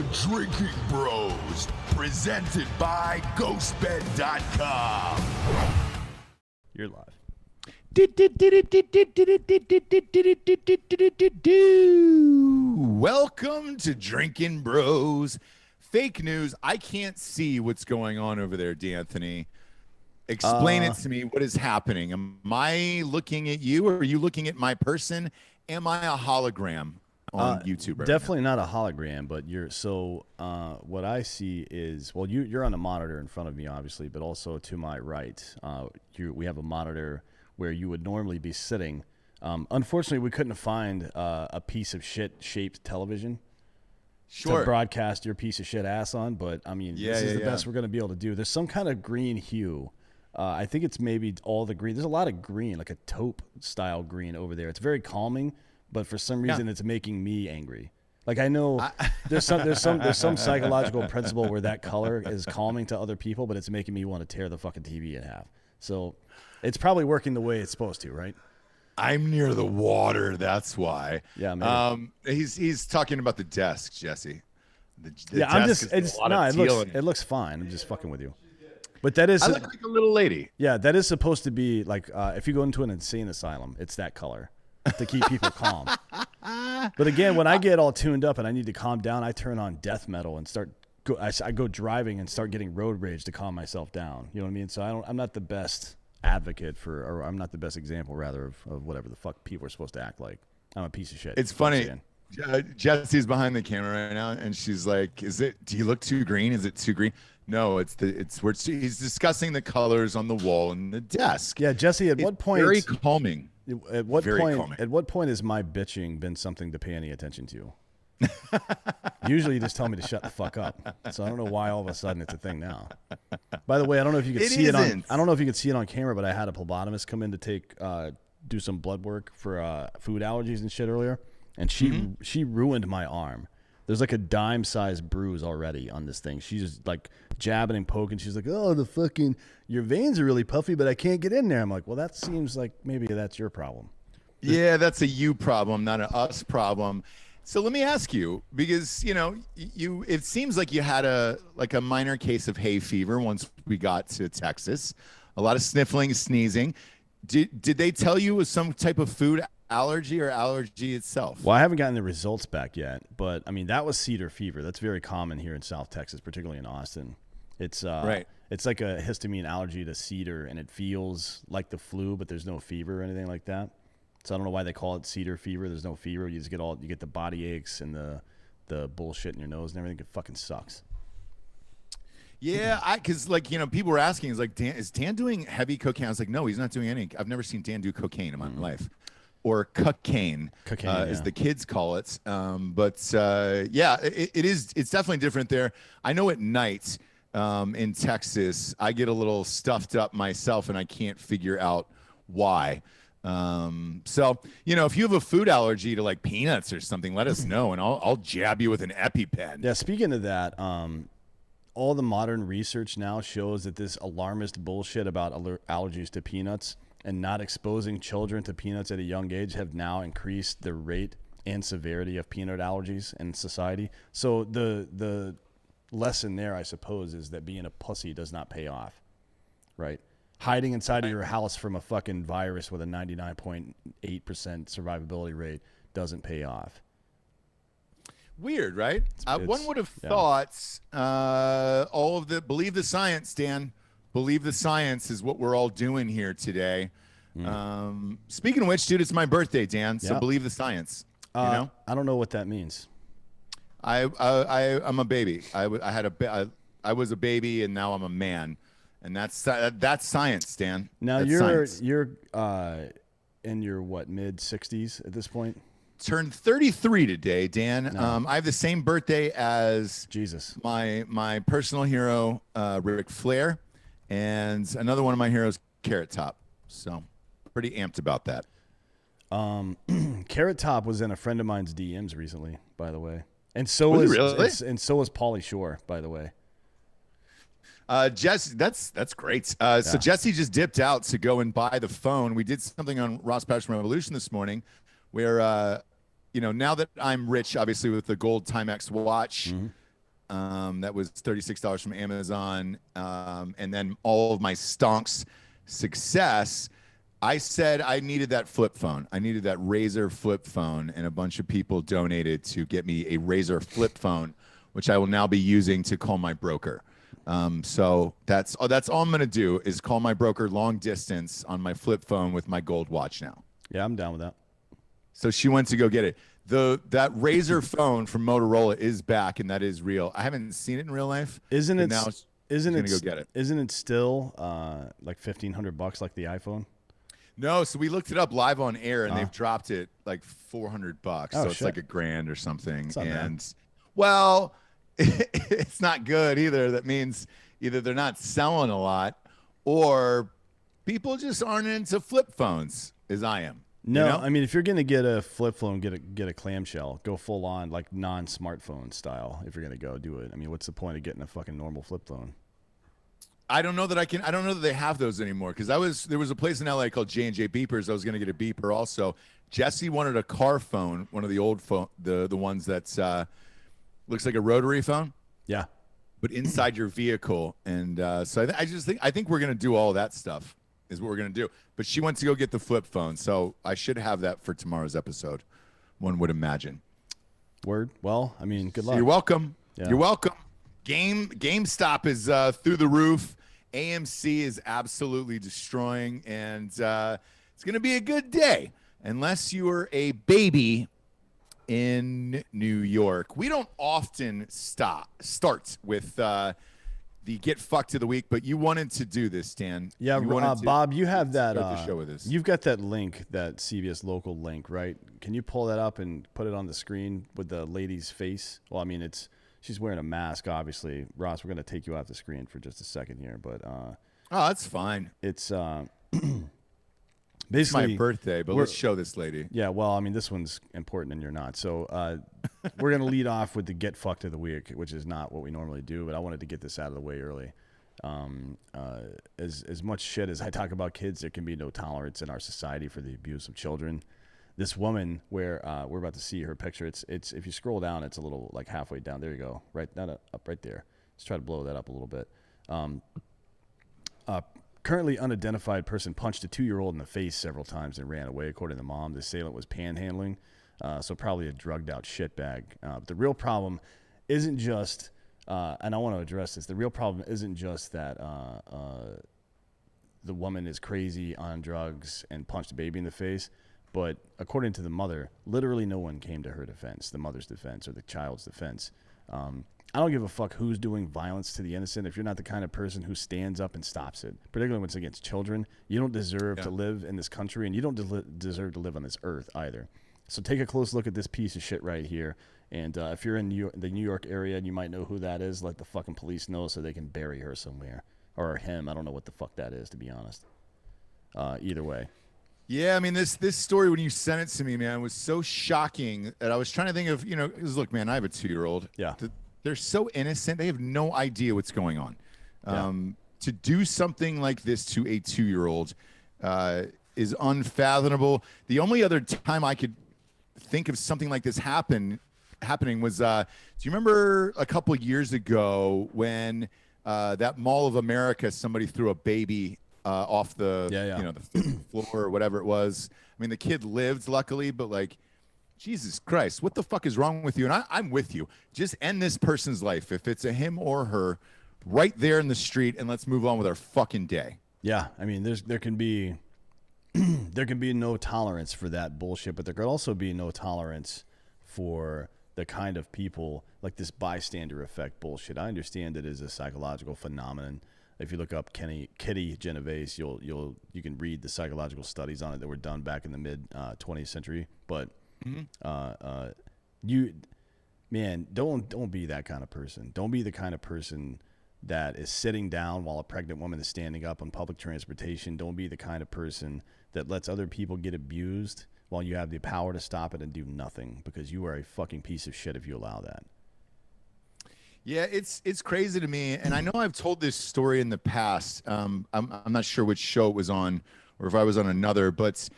The Drinking Bros, presented by GhostBed.com. You're live. Welcome to Drinking Bros. Fake news. I can't see what's going on over there, D'Anthony. Explain it to me. What is happening? Am I looking at you, or are you looking at my person? Am I a hologram on YouTube right Definitely not a hologram, but you're what I see is, well, you're on a monitor in front of me, obviously, but also to my right, we have a monitor where you would normally be sitting. Unfortunately, we couldn't find a piece of shit shaped television to broadcast your piece of shit ass on, but I mean, this is the best we're going to be able to do. There's some kind of green hue. I think it's maybe all the green. There's a lot of green, like a taupe style green over there. It's very calming, but for some reason it's making me angry. Like, I know there's some psychological principle where that color is calming to other people, but it's making me want to tear the fucking TV in half. So it's probably working the way it's supposed to, right? I'm near the water, that's why. Yeah, maybe. He's talking about the desk, Jesse. It looks fine. I'm just fucking with you. But that is, I look like a little lady. Yeah, that is supposed to be like, if you go into an insane asylum, it's that color to keep people calm. But again, when I get all tuned up and I need to calm down, I turn on death metal and I go driving and start getting road rage to calm myself down. You know what I mean? So I'm not the best advocate or I'm not the best example, rather, of whatever the fuck people are supposed to act like. I'm a piece of shit. It's funny. Jesse's behind the camera right now, and she's like, do you look too green? Is it too green? No, it's where he's discussing the colors on the wall and the desk. Yeah, Jesse, what point? Very calming. At what point has my bitching been something to pay any attention to? Usually you just tell me to shut the fuck up. So I don't know why all of a sudden it's a thing now. By the way, I don't know if you could see it on. I don't know if you could see it on camera, but I had a phlebotomist come in to do some blood work for food allergies and shit earlier, and she ruined my arm. There's like a dime-sized bruise already on this thing. She's just like jabbing and poking. She's like, "Oh, your veins are really puffy, but I can't get in there." I'm like, "Well, that seems like maybe that's your problem." Yeah, that's a you problem, not a us problem. So let me ask you, because it seems like you had a minor case of hay fever once we got to Texas. A lot of sniffling, sneezing. Did they tell you it was some type of food allergy or allergy itself? Well, I haven't gotten the results back yet, but I mean, that was cedar fever. That's very common here in South Texas, particularly in Austin. It's right. It's like a histamine allergy to cedar, and it feels like the flu, but there's no fever or anything like that. So I don't know why they call it cedar fever. There's no fever. You just get the body aches and the bullshit in your nose and everything. It fucking sucks. Yeah, because people were asking, is Dan doing heavy cocaine? I was like, no, he's not doing any. I've never seen Dan do cocaine in my life, or cocaine, as the kids call it. It's definitely different there. I know at night in Texas, I get a little stuffed up myself, and I can't figure out why. If you have a food allergy to like peanuts or something, let us know, and I'll jab you with an EpiPen. Yeah. Speaking of that, all the modern research now shows that this alarmist bullshit about allergies to peanuts and not exposing children to peanuts at a young age have now increased the rate and severity of peanut allergies in society. So the lesson there, I suppose, is that being a pussy does not pay off, right? Hiding inside of your house from a fucking virus with a 99.8% survivability rate doesn't pay off. Weird, right? One would have thought believe the science, Dan. Believe the science is what we're all doing here today. Speaking of which, dude, it's my birthday, Dan. So believe the science. I don't know what that means. I'm a baby. I was a baby, and now I'm a man. And that's science, Dan. Now you're in your mid 60s at this point? Turned 33 today, Dan. No. I have the same birthday as Jesus, my personal hero, Ric Flair, and another one of my heroes, Carrot Top. So pretty amped about that. Carrot Top was in a friend of mine's DMs recently, by the way, and so was Pauly Shore, by the way. Jesse, that's great. So Jesse just dipped out to go and buy the phone. We did something on Ross Patterson Revolution this morning where, now that I'm rich, obviously with the gold Timex watch, that was $36 from Amazon, and then all of my stonks success. I said I needed that flip phone. I needed that Razor flip phone, and a bunch of people donated to get me a Razor flip phone, which I will now be using to call my broker. So that's all I'm going to do is call my broker long distance on my flip phone with my gold watch now. Yeah, I'm down with that. So she went to go get it. That Razor phone from Motorola is back, and that is real. I haven't seen it in real life. Isn't it? Now isn't it? Go get it. Isn't it still like $1,500 like the iPhone? No, so we looked it up live on air, and they've dropped it like $400. So it's like $1,000 or something. And well, it's not good either. That means either they're not selling a lot, or people just aren't into flip phones as I am. No, you know? I mean, if you're gonna get a flip phone, get a clamshell, go full on like non-smartphone style. If you're gonna go do it, I mean, what's the point of getting a fucking normal flip phone? I don't know that I don't know that they have those anymore, because there was a place in LA called J&J Beepers. I was gonna get a beeper also. Jesse wanted a car phone, one of the old phone, the ones that's looks like a rotary phone. Yeah, but inside your vehicle, and so I think we're gonna do all that stuff. Is what we're going to do. But she went to go get the flip phone, so I should have that for tomorrow's episode, one would imagine. Word. Well, I mean, good luck. You're welcome. Yeah. You're welcome. GameStop is through the roof. AMC is absolutely destroying, and it's going to be a good day unless you are a baby in New York. We don't often start with the get fucked of the week, but you wanted to do this, Dan. Yeah, Bob, you have that. The show with us. You've got that link, that CBS local link, right? Can you pull that up and put it on the screen with the lady's face? Well, I memean, she's wearing a mask, obviously. Ross, we're gonna take you off the screen for just a second here, but oh, that's fine. It's basically it's my birthday, but let's show this lady. Yeah, well, I mean, this one's important and you're not. So we're going to lead off with the get fucked of the week, which is not what we normally do, but I wanted to get this out of the way early. As much shit as I talk about kids, there can be no tolerance in our society for the abuse of children. This woman, where we're about to see her picture, it's if you scroll down, it's a little like halfway down. There you go, up right there. Let's try to blow that up a little bit. Currently unidentified person punched a 2-year-old in the face several times and ran away. According to the mom, the assailant was panhandling, so probably a drugged-out shitbag. But the real problem isn't just, and I want to address this, the real problem isn't just that the woman is crazy on drugs and punched a baby in the face, but according to the mother, literally no one came to her defense, the mother's defense or the child's defense. I don't give a fuck who's doing violence to the innocent. If you're not the kind of person who stands up and stops it, particularly when it's against children, you don't deserve to live in this country, and you don't deserve to live on this earth either. So take a close look at this piece of shit right here. And if you're in the New York area and you might know who that is, let the fucking police know so they can bury her somewhere. Or him. I don't know what the fuck that is, to be honest. Either way. Yeah, I mean, this story, when you sent it to me, man, was so shocking that I was trying to think of, because look, man, I have a 2-year-old. Yeah. They're so innocent. They have no idea what's going on. To do something like this to a 2-year-old is unfathomable. The only other time I could think of something like this happening was, do you remember a couple of years ago when that Mall of America, somebody threw a baby off the the floor or whatever it was? I mean, the kid lived, luckily, but like, Jesus Christ, what the fuck is wrong with you? And I'm with you. Just end this person's life, if it's a him or her, right there in the street, and let's move on with our fucking day. Yeah, I mean, there can be there can be no tolerance for that bullshit, but there could also be no tolerance for the kind of people like this bystander effect bullshit. I understand it is a psychological phenomenon. If you look up Kitty Genovese, you can read the psychological studies on it that were done back in the mid 20th century, but don't be that kind of person. Don't be the kind of person that is sitting down while a pregnant woman is standing up on public transportation. Don't be the kind of person that lets other people get abused while you have the power to stop it and do nothing, because you are a fucking piece of shit if you allow that. Yeah, it's crazy to me, and I know I've told this story in the past. I'm not sure which show it was on, or if I was on another, but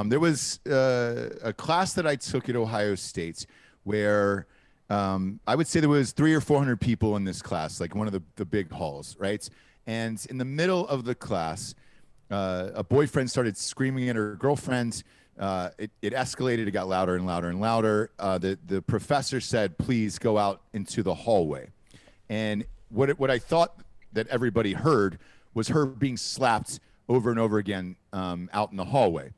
there was a class that I took at Ohio State where I would say there was 300 or 400 people in this class, like one of the big halls, right? And in the middle of the class, a boyfriend started screaming at her girlfriend. It escalated. It got louder and louder and louder. The professor said, "Please go out into the hallway." And what I thought that everybody heard was her being slapped over and over again out in the hallway.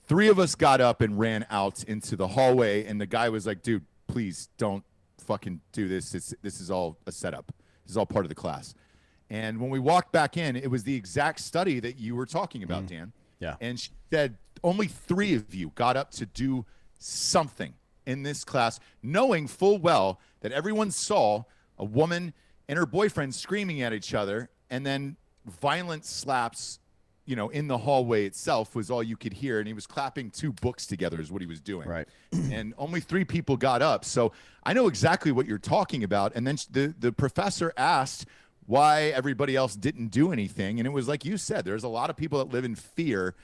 3 of us got up and ran out into the hallway, and the guy was like, "Dude, please don't fucking do this. This is all a setup. This is all part of the class." And when we walked back in, it was the exact study that you were talking about, Dan. Yeah. And she said only 3 of you got up to do something in this class, knowing full well that everyone saw a woman and her boyfriend screaming at each other, and then violent slaps, in the hallway itself was all you could hear. And he was clapping 2 books together is what he was doing. Right. And only 3 people got up. So I know exactly what you're talking about. And then the professor asked why everybody else didn't do anything. And it was like you said, there's a lot of people that live in fear.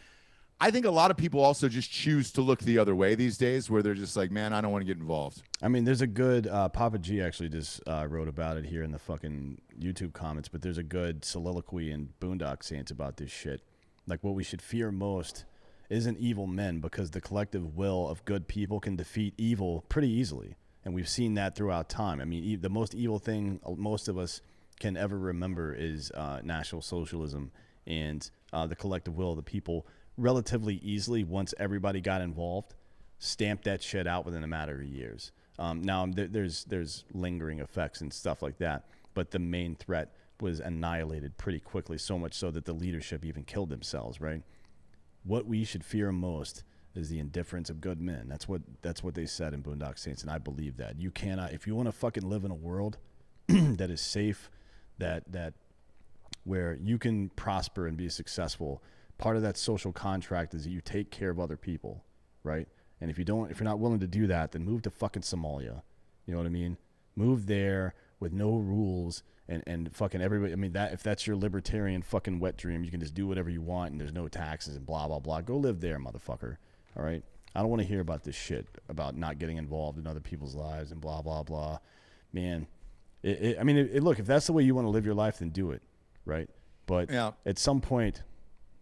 I think a lot of people also just choose to look the other way these days, where they're just like, man, I don't want to get involved. I mean, there's a good Papa G actually just wrote about it here in the fucking YouTube comments, but there's a good soliloquy in Boondock Saints about this shit. Like, what we should fear most isn't evil men, because the collective will of good people can defeat evil pretty easily. And we've seen that throughout time. I mean, the most evil thing most of us can ever remember is National Socialism, and the collective will of the people relatively easily, once everybody got involved, stamped that shit out within a matter of years. Now, there's lingering effects and stuff like that, but the main threat was annihilated pretty quickly, so much so that the leadership even killed themselves, right? What we should fear most is the indifference of good men. That's what they said in Boondock Saints, and I believe that. You cannot, if you want to fucking live in a world that is safe, that where you can prosper and be successful, part of that social contract is that you take care of other people, right? And if you're not willing to do that, then move to fucking Somalia. You know what I mean? Move there with no rules and fucking everybody. I mean, that if that's your libertarian fucking wet dream, you can just do whatever you want and there's no taxes and blah, blah, blah. Go live there, motherfucker. All right? I don't want to hear about this shit about not getting involved in other people's lives and blah, blah, blah. Man, look, if that's the way you want to live your life, then do it, right? But at some point,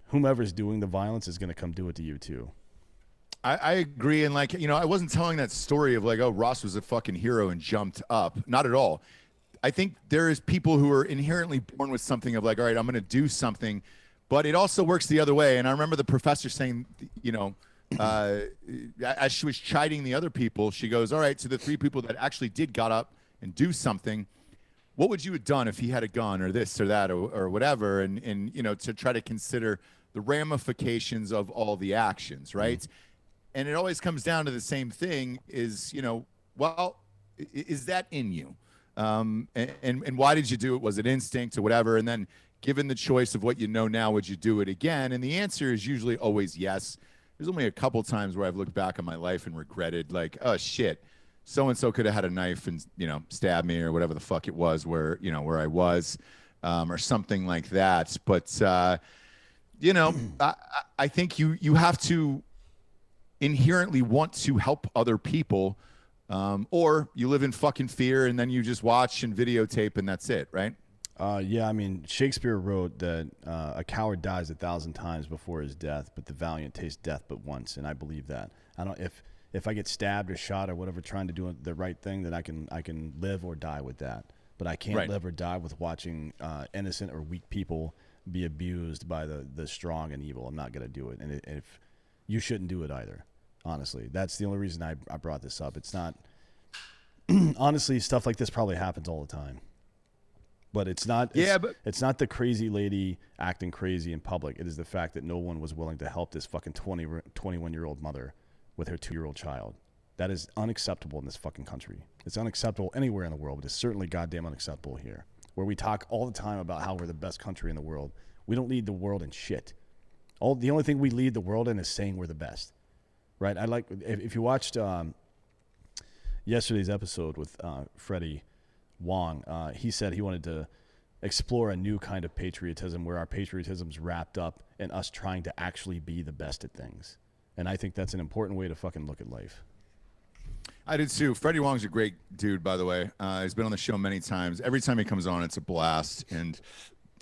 whomever's doing the violence is going to come do it to you too. I agree. And I wasn't telling that story of like, oh, Ross was a fucking hero and jumped up. Not at all. I think there is people who are inherently born with something of like, all right, I'm going to do something, but it also works the other way. And I remember the professor saying, as she was chiding the other people, she goes, all right, to the 3 people that actually did got up and do something, what would you have done if he had a gun or this or that or whatever? And to try to consider the ramifications of all the actions, right? Mm-hmm. And it always comes down to the same thing is, is that in you? And why did you do it? Was it instinct or whatever? And then given the choice of what you know now, would you do it again? And the answer is usually always yes. There's only a couple times where I've looked back on my life and regretted like, oh shit, so-and-so could have had a knife and, stabbed me or whatever the fuck it was where I was, or something like that. But, I think you have to inherently want to help other people, or you live in fucking fear and then you just watch and videotape and that's it, right? Yeah, I mean, Shakespeare wrote that a coward dies 1,000 times before his death, but the valiant taste death but once, and I believe that. I don't if I get stabbed or shot or whatever trying to do the right thing, then I can live or die with that. But I can't live or die with watching innocent or weak people be abused by the strong and evil. I'm not going to do it. And if you shouldn't do it either, honestly. That's the only reason I brought this up. It's not honestly, stuff like this probably happens all the time. But it's not it's not the crazy lady acting crazy in public. It is the fact that no one was willing to help this fucking 21-year-old mother with her 2-year-old child. That is unacceptable in this fucking country. It's unacceptable anywhere in the world, but it's certainly goddamn unacceptable here, where we talk all the time about how we're the best country in the world. We don't lead the world in shit. The only thing we lead the world in is saying we're the best, right? If you watched yesterday's episode with Freddie Wong, he said he wanted to explore a new kind of patriotism where our patriotism's wrapped up in us trying to actually be the best at things. And I think that's an important way to fucking look at life. I did too. Freddie Wong's a great dude, by the way. He's been on the show many times. Every time he comes on, it's a blast, and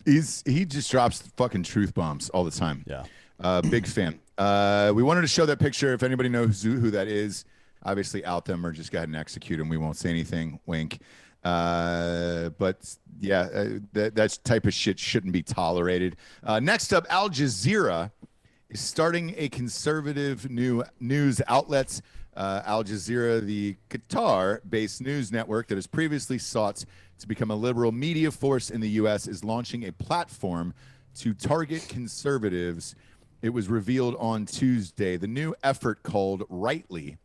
he just drops fucking truth bombs all the time. Yeah, big fan. We wanted to show that picture. If anybody knows who that is, obviously out them or just go ahead and execute them. We won't say anything. Wink. But yeah, that type of shit shouldn't be tolerated. Next up, Al Jazeera is starting a conservative new news outlets. Al Jazeera, the Qatar-based news network that has previously sought to become a liberal media force in the U.S., is launching a platform to target conservatives. It was revealed on Tuesday. The new effort, called Rightly,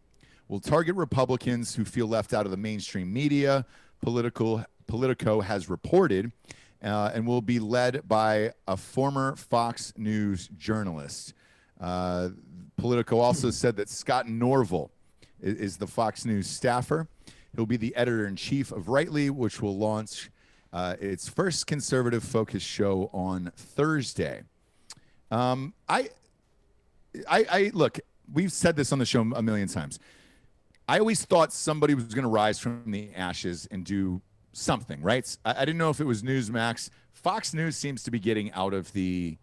will target Republicans who feel left out of the mainstream media, Politico has reported, and will be led by a former Fox News journalist. Politico also said that Scott Norville is the Fox News staffer. He'll be the editor-in-chief of Rightly, which will launch its first conservative-focused show on Thursday. I look, we've said this on the show a million times. I always thought somebody was going to rise from the ashes and do something, right? I didn't know if it was Newsmax. Fox News seems to be getting out of the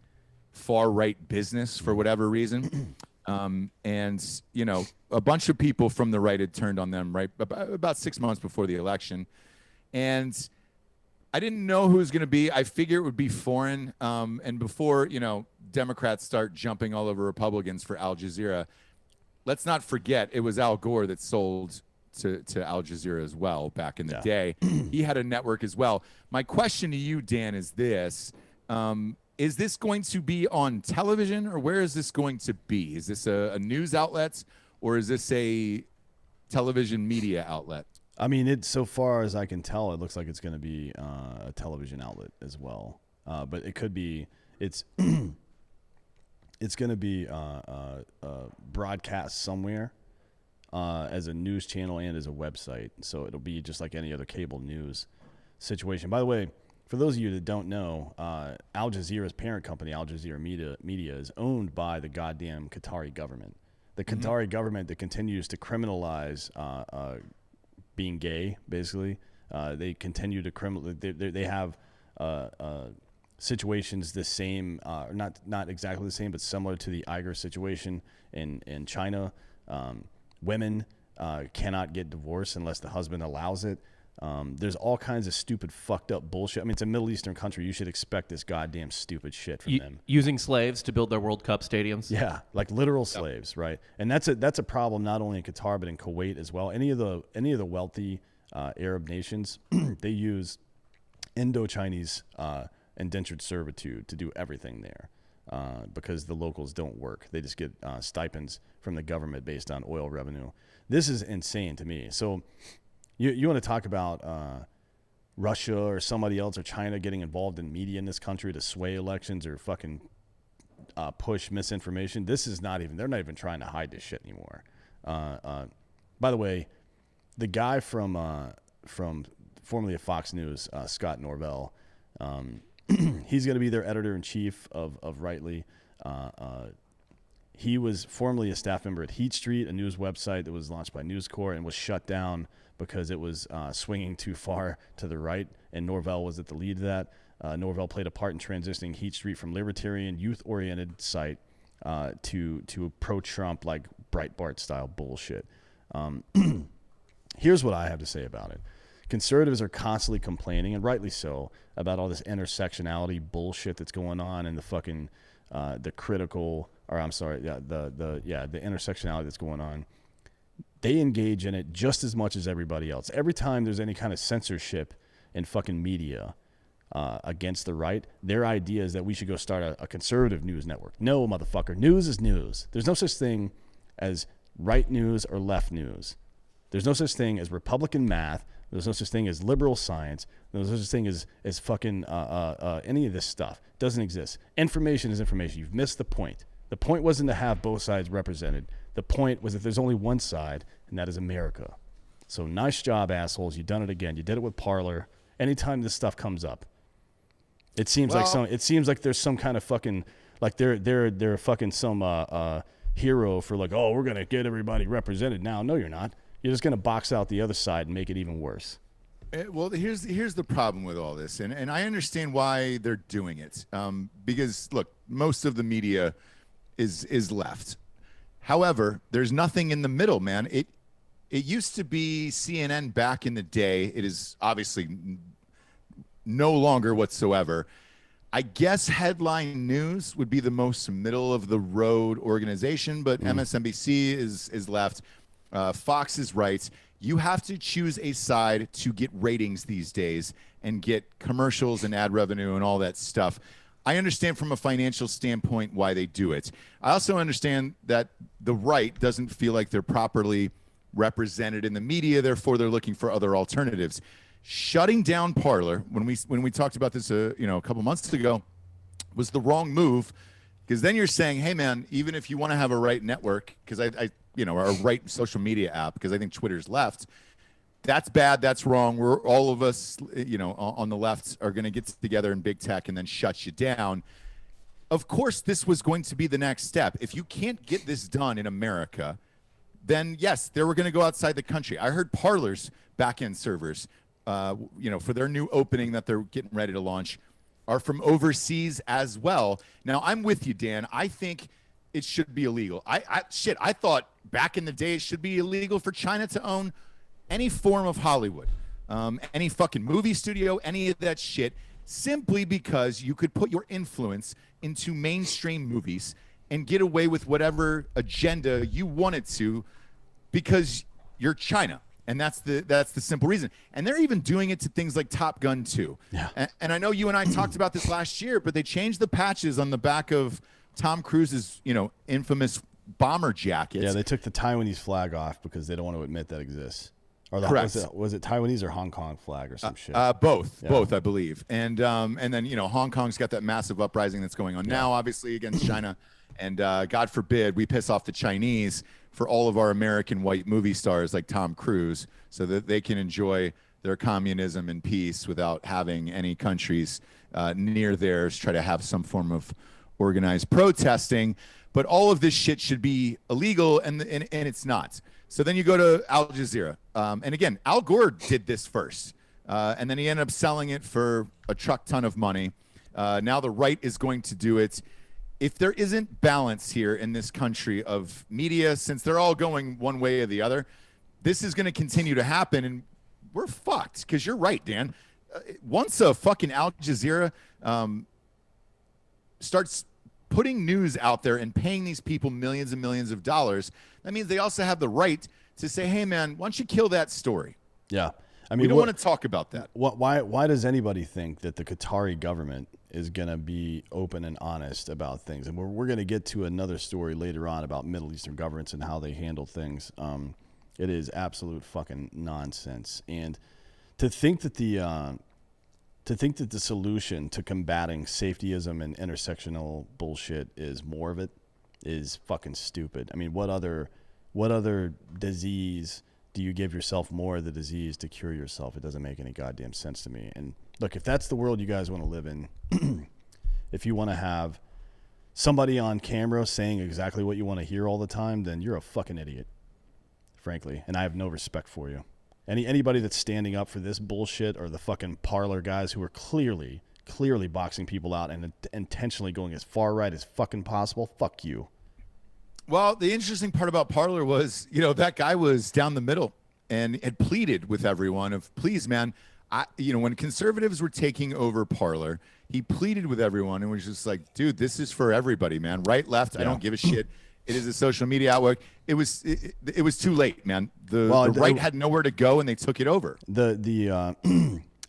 far-right business for whatever reason. And, you know, a bunch of people from the right had turned on them right about 6 months before the election. And I didn't know who it was going to be. I figure it would be foreign. And before, you know, Democrats start jumping all over Republicans for Al Jazeera, let's not forget it was Al Gore that sold to Al Jazeera as well back in the day. He had a network as well. My question to you, Dan, is this. Is this going to be on television, or where is this going to be? Is this a news outlet, or is this a television media outlet? I mean, so far as I can tell, it looks like it's going to be a television outlet as well. But it could be, it's going to be broadcast somewhere as a news channel and as a website. So it'll be just like any other cable news situation. By the way, for those of you that don't know, Al Jazeera's parent company, Al Jazeera Media, is owned by the goddamn Qatari government. The Qatari government that continues to criminalize being gay, basically. They continue to they have situations the same, not exactly the same, but similar to the Uyghur situation in China. Women cannot get divorced unless the husband allows it. There's all kinds of stupid, fucked up bullshit. I mean, it's a Middle Eastern country. You should expect this goddamn stupid shit from them. Using slaves to build their World Cup stadiums? Yeah, like literal slaves, right? And that's a problem not only in Qatar but in Kuwait as well. Any of the wealthy Arab nations, they use Indo-Chinese indentured servitude to do everything there because the locals don't work. They just get stipends from the government based on oil revenue. This is insane to me. So you want to talk about Russia or somebody else or China getting involved in media in this country to sway elections or fucking push misinformation? This is not even, they're not even trying to hide this shit anymore. By the way, the guy from formerly of Fox News, Scott Norvell, he's going to be their editor-in-chief of Rightly. He was formerly a staff member at Heat Street, a news website that was launched by News Corp and was shut down because it was swinging too far to the right, and Norvell was at the lead of that. Norvell played a part in transitioning Heat Street from libertarian, youth-oriented site to pro-Trump, like Breitbart-style bullshit. Here's what I have to say about it. Conservatives are constantly complaining, and rightly so, about all this intersectionality bullshit that's going on and the fucking the intersectionality that's going on. They engage in it just as much as everybody else. Every time there's any kind of censorship in fucking media against the right, their idea is that we should go start a conservative news network. No, motherfucker. News is news. There's no such thing as right news or left news. There's no such thing as Republican math. There's no such thing as liberal science. There's no such thing as fucking any of this stuff. It doesn't exist. Information is information. You've missed the point. The point wasn't to have both sides represented. The point was that there's only one side, and that is America. So nice job, assholes. You've done it again. You did it with Parler. Anytime this stuff comes up, it seems like there's some kind of fucking, like they're fucking some hero for like, oh, we're gonna get everybody represented now. No, you're not. you're just going to box out the other side and make it even worse. Well, here's the problem with all this, and I understand why they're doing it. Because look, most of the media is left. However, there's nothing in the middle, man. It used to be CNN back in the day. It is obviously no longer whatsoever. I guess headline news would be the most middle of the road organization, but MSNBC is left. Fox is right. You have to choose a side to get ratings these days and get commercials and ad revenue and all that stuff. I understand from a financial standpoint why they do it. I also understand that the right doesn't feel like they're properly represented in the media, therefore they're looking for other alternatives. Shutting down Parler, when we talked about this a couple months ago, was the wrong move, because then you're saying, hey man, even if you want to have a right network, because or a right social media app, because I think Twitter's left, that's bad, that's wrong. We're all of us, on the left are going to get together in big tech and then shut you down. Of course, this was going to be the next step. If you can't get this done in America, then yes, they were going to go outside the country. I heard Parler's back-end servers, for their new opening that they're getting ready to launch, are from overseas as well. Now, I'm with you, Dan. I think it should be illegal. I thought back in the day it should be illegal for China to own any form of Hollywood, any fucking movie studio, any of that shit, simply because you could put your influence into mainstream movies and get away with whatever agenda you wanted to, because you're China. And that's the simple reason. And they're even doing it to things like Top Gun 2. Yeah. And I know you and I talked about this last year, but they changed the patches on the back of Tom Cruise's, infamous bomber jacket. Yeah, they took the Taiwanese flag off because they don't want to admit that exists. Or correct. Was it Taiwanese or Hong Kong flag or some shit? Both, I believe. And then Hong Kong's got that massive uprising that's going on now, obviously against China. And God forbid we piss off the Chinese for all of our American white movie stars like Tom Cruise, so that they can enjoy their communism in peace without having any countries near theirs try to have some form of organized protesting. But all of this shit should be illegal, and it's not. So then you go to Al Jazeera. And again, Al Gore did this first. And then he ended up selling it for a truck ton of money. Now the right is going to do it. If there isn't balance here in this country of media, since they're all going one way or the other, this is going to continue to happen, and we're fucked. Because you're right, Dan. Once a fucking Al Jazeera starts putting news out there and paying these people millions and millions of dollars, that means they also have the right to say, hey, man, why don't you kill that story? Yeah. I mean, we don't want to talk about that. Why does anybody think that the Qatari government is going to be open and honest about things? And we're going to get to another story later on about Middle Eastern governments and how they handle things. It is absolute fucking nonsense. And to think that the solution to combating safetyism and intersectional bullshit is more of it is fucking stupid. I mean, what other disease do you give yourself more of the disease to cure yourself? It doesn't make any goddamn sense to me. And look, if that's the world you guys want to live in, if you want to have somebody on camera saying exactly what you want to hear all the time, then you're a fucking idiot, frankly. And I have no respect for you. Anybody that's standing up for this bullshit are the fucking Parler guys who are clearly boxing people out and intentionally going as far right as fucking possible. Fuck you. Well, the interesting part about Parler was, that guy was down the middle and had pleaded with everyone of, please, man, when conservatives were taking over Parler, he pleaded with everyone and was just like, dude, this is for everybody, man. Right, left, I don't give a shit. It is a social media outwork. It was too late, man. The right had nowhere to go, and they took it over. The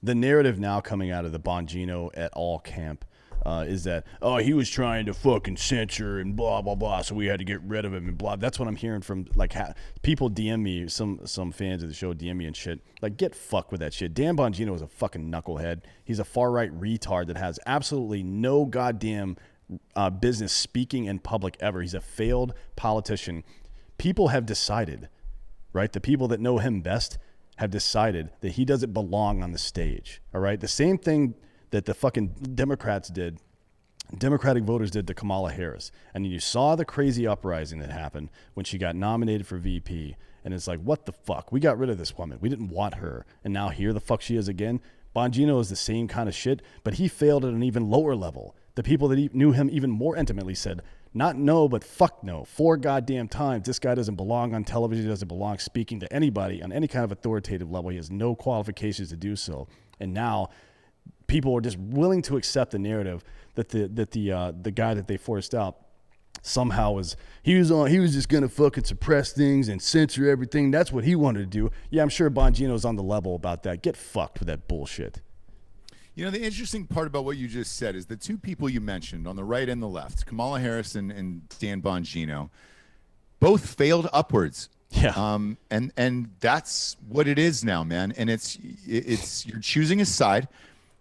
narrative now coming out of the Bongino et al. Camp is that, he was trying to fucking censor and blah, blah, blah, so we had to get rid of him and blah. That's what I'm hearing from, people DM me, some fans of the show DM me and shit. Like, get fucked with that shit. Dan Bongino is a fucking knucklehead. He's a far-right retard that has absolutely no goddamn business speaking in public ever. He's a failed politician. People have decided, right? The people that know him best have decided that he doesn't belong on the stage, all right? The same thing that the fucking Democrats did Democratic voters did to Kamala Harris. And you saw the crazy uprising that happened when she got nominated for VP. And it's like, what the fuck? We got rid of this woman. We didn't want her. And now here the fuck she is again. Bongino is the same kind of shit, but he failed at an even lower level. The people that knew him even more intimately said, not no, but fuck no. 4 goddamn times. This guy doesn't belong on television. He doesn't belong speaking to anybody on any kind of authoritative level. He has no qualifications to do so. And now people are just willing to accept the narrative that the guy that they forced out somehow was just gonna fucking suppress things and censor everything. That's what he wanted to do. Yeah, I'm sure Bongino's on the level about that. Get fucked with that bullshit. You know, the interesting part about what you just said is the two people you mentioned on the right and the left, Kamala Harris and Dan Bongino, both failed upwards. Yeah. And that's what it is now, man. And it's you're choosing a side.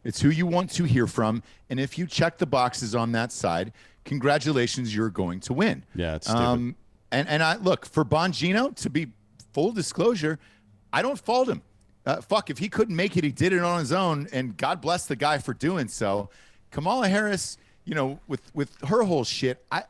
It's who you want to hear from. And if you check the boxes on that side, congratulations, you're going to win. Yeah, it's stupid. And I look, for Bongino, to be full disclosure, I don't fault him. Fuck, if he couldn't make it, he did it on his own, and God bless the guy for doing so. Kamala Harris, you know, with her whole shit, I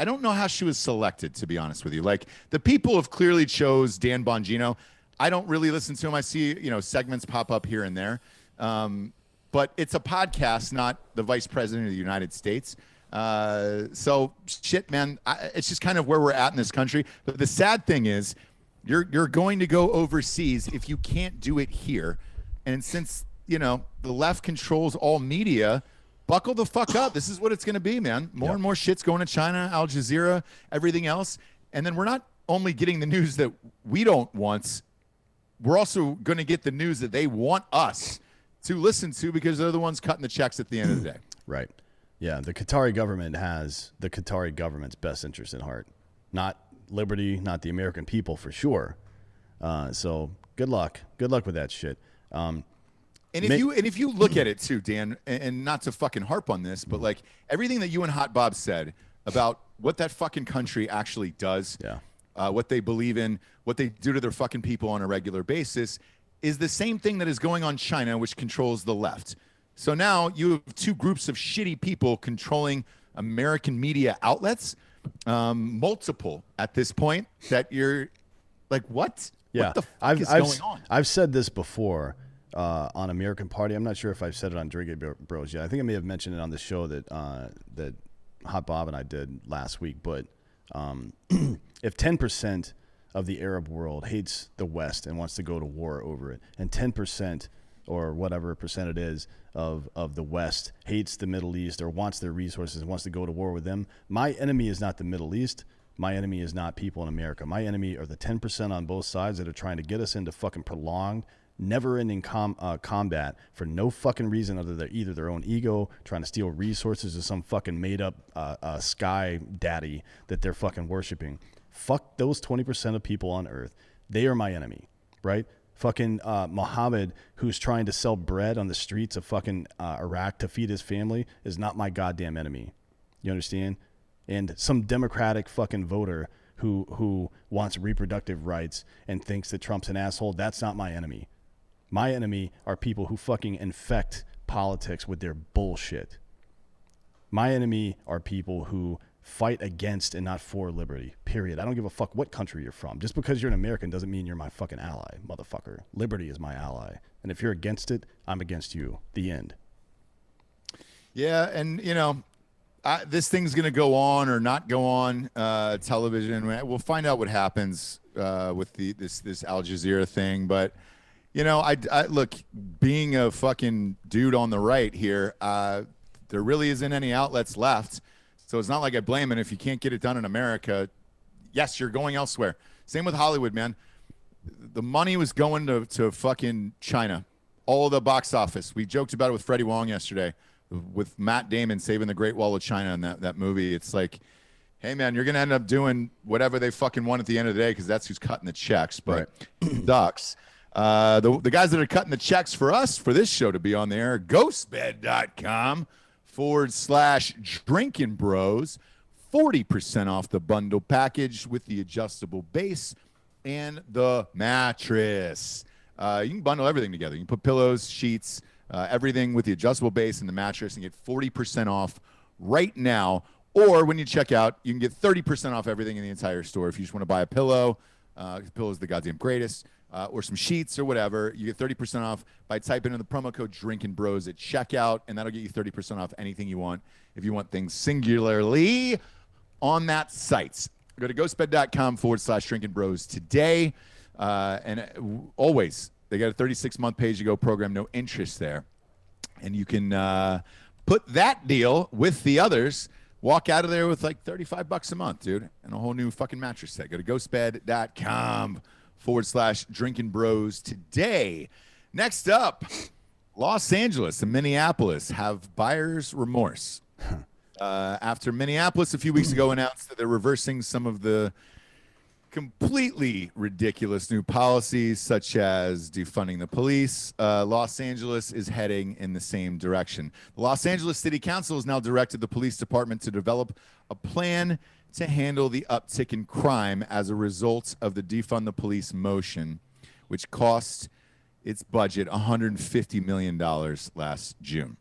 don't know how she was selected, to be honest with you. Like, the people have clearly chose Dan Bongino. I don't really listen to him. I see, you know, segments pop up here and there. But it's a podcast, not the vice president of the United States. So shit, man, it's just kind of where we're at in this country. But the sad thing is, you're going to go overseas if you can't do it here. And since, you know, the left controls all media, buckle the fuck up. This is what it's going to be, man. More and more shit's going to China, Al Jazeera, everything else. And then we're not only getting the news that we don't want, we're also going to get the news that they want us to listen to, because they're the ones cutting the checks at the end of the day. Right. Yeah, the Qatari government has the Qatari government's best interest in heart. Not liberty, not the American people, for sure. So good luck. Good luck with that shit. And if you look at it too, Dan, and not to fucking harp on this, but like everything that you and Hot Bob said about what that fucking country actually does, what they believe in, what they do to their fucking people on a regular basis, is the same thing that is going on China, which controls the left. So now you have two groups of shitty people controlling American media outlets, multiple at this point, that you're like, what? Yeah, what the fuck is going on? I've said this before on American Party. I'm not sure if I've said it on Drinkin Bros yet. I think I may have mentioned it on the show that that Hot Bob and I did last week. But if 10% of the Arab world hates the West and wants to go to war over it, and 10% or whatever percent it is of the West hates the Middle East or wants their resources and wants to go to war with them, my enemy is not the Middle East. My enemy is not people in America. My enemy are the 10% on both sides that are trying to get us into fucking prolonged, never-ending combat for no fucking reason other than either their own ego, trying to steal resources, or some fucking made-up sky daddy that they're fucking worshiping. Fuck those 20% of people on Earth. They are my enemy, right? Fucking Mohammed, who's trying to sell bread on the streets of fucking Iraq to feed his family, is not my goddamn enemy. You understand? And some Democratic fucking voter who wants reproductive rights and thinks that Trump's an asshole, that's not my enemy. My enemy are people who fucking infect politics with their bullshit. My enemy are people who fight against and not for liberty, period. I don't give a fuck what country you're from. Just because you're an American doesn't mean you're my fucking ally, motherfucker. Liberty is my ally. And if you're against it, I'm against you. The end. Yeah, and, you know, this thing's going to go on or not go on television. We'll find out what happens with this Al Jazeera thing. But, you know, I look, being a fucking dude on the right here, there really isn't any outlets left. So it's not like I blame it if you can't get it done in America. Yes, you're going elsewhere. Same with Hollywood, man. The money was going to fucking China. All of the box office. We joked about it with Freddie Wong yesterday, with Matt Damon saving the Great Wall of China in that movie. It's like, hey, man, you're going to end up doing whatever they fucking want at the end of the day, because that's who's cutting the checks. But ducks. The guys that are cutting the checks for us for this show to be on the air, ghostbed.com/Drinkin Bros. 40% off the bundle package with the adjustable base and the mattress. You can bundle everything together. You can put pillows, sheets, everything with the adjustable base and the mattress, and get 40% off right now. Or when you check out, you can get 30% off everything in the entire store. If you just want to buy a pillow, the pillow is the goddamn greatest, or some sheets or whatever, you get 30% off by typing in the promo code Drinkin Bros at checkout, and that'll get you 30% off anything you want if you want things singularly on that site. Go to ghostbed.com/Drinkin Bros today. And always, they got a 36-month pay-as-you-go program, no interest there. And you can put that deal with the others. Walk out of there with like $35 a month, dude, and a whole new fucking mattress set. Go to ghostbed.com/Drinkin Bros today. Next up, Los Angeles and Minneapolis have buyer's remorse. After Minneapolis a few weeks ago announced that they're reversing some of the completely ridiculous new policies, such as defunding the police, Los Angeles is heading in the same direction. The Los Angeles City Council has now directed the police department to develop a plan to handle the uptick in crime as a result of the defund the police motion, which cost its budget $150 million last June.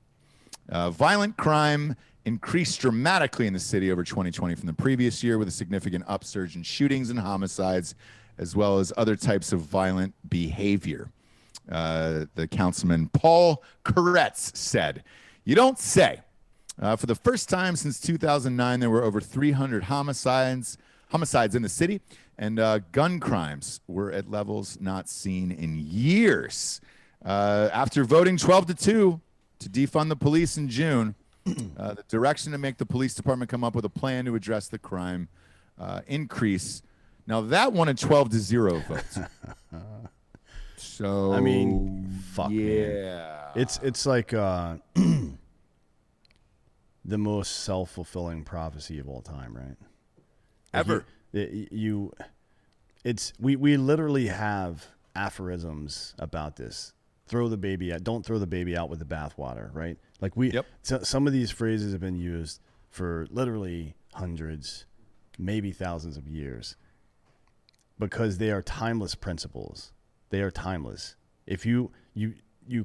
Violent crime increased dramatically in the city over 2020 from the previous year, with a significant upsurge in shootings and homicides, as well as other types of violent behavior. The councilman Paul Koretz said, "You don't say. For the first time since 2009, there were over 300 homicides in the city, and gun crimes were at levels not seen in years." After voting 12-2 to defund the police in June, the direction to make the police department come up with a plan to address the crime increase. Now that won a 12-0 vote. So I mean, fuck, yeah, man. It's like the most self-fulfilling prophecy of all time, right? Ever. We literally have aphorisms about this. Throw the baby out. Don't throw the baby out with the bathwater, right? Like some of these phrases have been used for literally hundreds, maybe thousands of years, because they are timeless principles. They are timeless. If when you're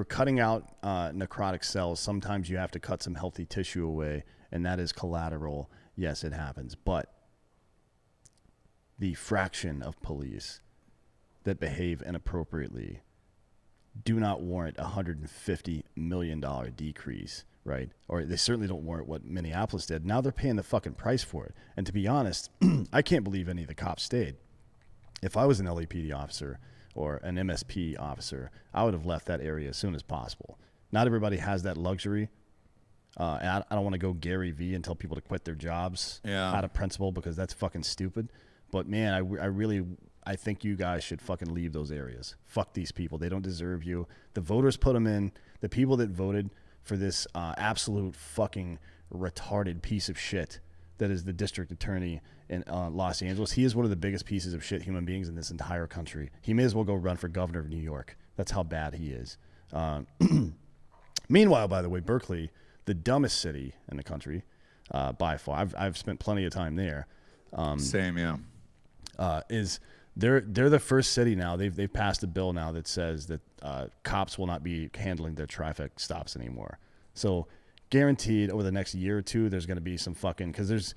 cutting out necrotic cells, sometimes you have to cut some healthy tissue away, and that is collateral. Yes, it happens, but the fraction of police that behave inappropriately do not warrant a $150 million decrease, right? Or they certainly don't warrant what Minneapolis did. Now they're paying the fucking price for it. And to be honest, I can't believe any of the cops stayed. If I was an LAPD officer or an MSP officer, I would have left that area as soon as possible. Not everybody has that luxury. And I don't want to go Gary V and tell people to quit their jobs out of principle, because that's fucking stupid. But man, I think you guys should fucking leave those areas. Fuck these people. They don't deserve you. The voters put them in. The people that voted for this absolute fucking retarded piece of shit that is the district attorney in Los Angeles. He is one of the biggest pieces of shit human beings in this entire country. He may as well go run for governor of New York. That's how bad he is. Meanwhile, by the way, Berkeley, the dumbest city in the country by far. I've spent plenty of time there. Same, yeah. They're the first city now. They've passed a bill now that says that cops will not be handling their traffic stops anymore. So guaranteed over the next year or two, there's going to be some fucking, because there's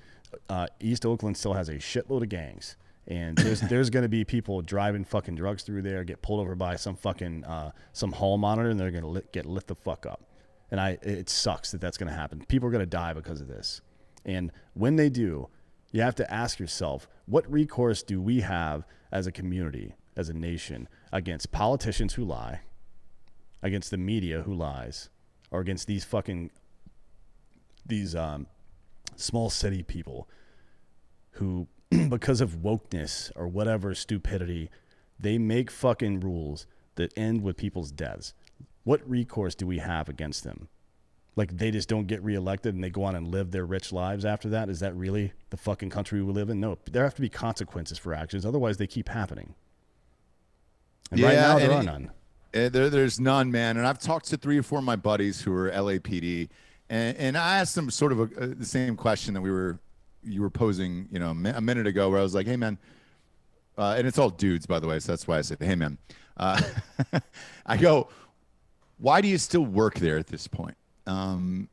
East Oakland still has a shitload of gangs, and there's going to be people driving fucking drugs through there, get pulled over by some fucking some hall monitor, and they're going to get lit the fuck up. And it sucks that that's going to happen. People are going to die because of this. And when they do, you have to ask yourself, what recourse do we have as a community, as a nation, against politicians who lie, against the media who lies, or against these small city people who, because of wokeness or whatever stupidity, they make fucking rules that end with people's deaths. What recourse do we have against them? Like, they just don't get reelected and they go on and live their rich lives after that? Is that really the fucking country we live in? No, there have to be consequences for actions. Otherwise, they keep happening. And right now, there are none. There's none, man. And I've talked to 3 or 4 of my buddies who are LAPD, and I asked them sort of the same question that you were posing, a minute ago, where I was like, hey, man, and it's all dudes, by the way, so that's why I said, hey, man. I go, why do you still work there at this point? And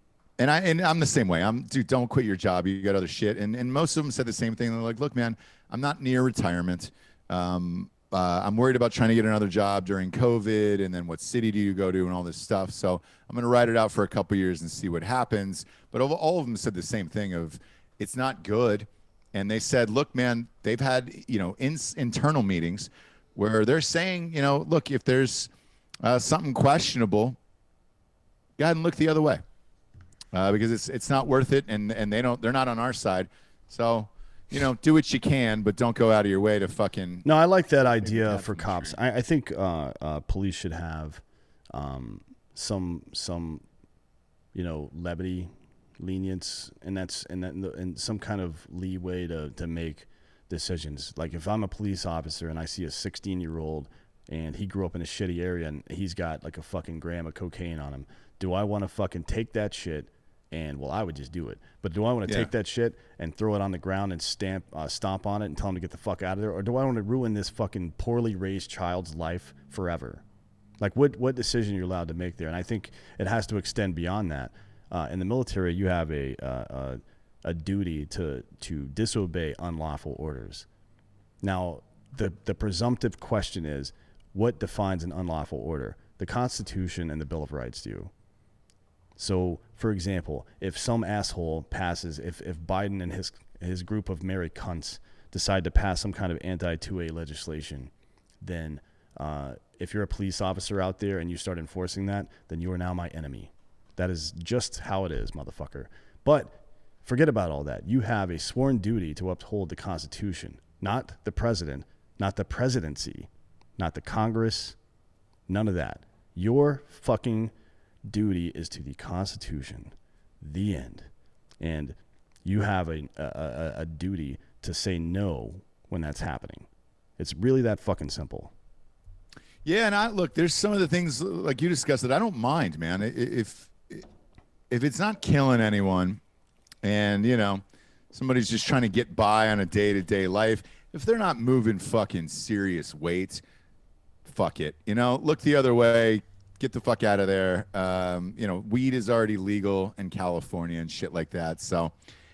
And I'm the same way. Dude, don't quit your job. You got other shit. And most of them said the same thing. They're like, look, man, I'm not near retirement. I'm worried about trying to get another job during COVID, and then what city do you go to and all this stuff. So I'm going to ride it out for a couple years and see what happens. But all of them said the same thing of it's not good. And they said, look, man, they've had, internal meetings where they're saying, look, if there's something questionable, go ahead and look the other way. Because it's not worth it, and they're not on our side. So, do what you can, but don't go out of your way to fucking. No, I like that idea for cops. I think police should have some levity, lenience, and some kind of leeway to make decisions. Like if I'm a police officer and I see a 16-year-old and he grew up in a shitty area and he's got like a fucking gram of cocaine on him, do I want to fucking take that shit? And well, I would just do it. But do I want to take that shit and throw it on the ground and stomp on it and tell him to get the fuck out of there? Or do I want to ruin this fucking poorly raised child's life forever? Like what decision you're allowed to make there? And I think it has to extend beyond that. In the military, you have a duty to disobey unlawful orders. Now, the presumptive question is, what defines an unlawful order? The Constitution and the Bill of Rights do. So, for example, if some asshole passes, if Biden and his group of married cunts decide to pass some kind of anti-2A legislation, then if you're a police officer out there and you start enforcing that, then you are now my enemy. That is just how it is, motherfucker. But forget about all that. You have a sworn duty to uphold the Constitution, not the president, not the presidency, not the Congress, none of that. Your fucking duty is to the Constitution, the end. And you have a duty to say no when that's happening. It's really that fucking simple. Yeah, and look, there's some of the things like you discussed that I don't mind, man. If it's not killing anyone and, somebody's just trying to get by on a day-to-day life, if they're not moving fucking serious weight, fuck it. Look the other way. Get the fuck out of there. Weed is already legal in California and shit like that. So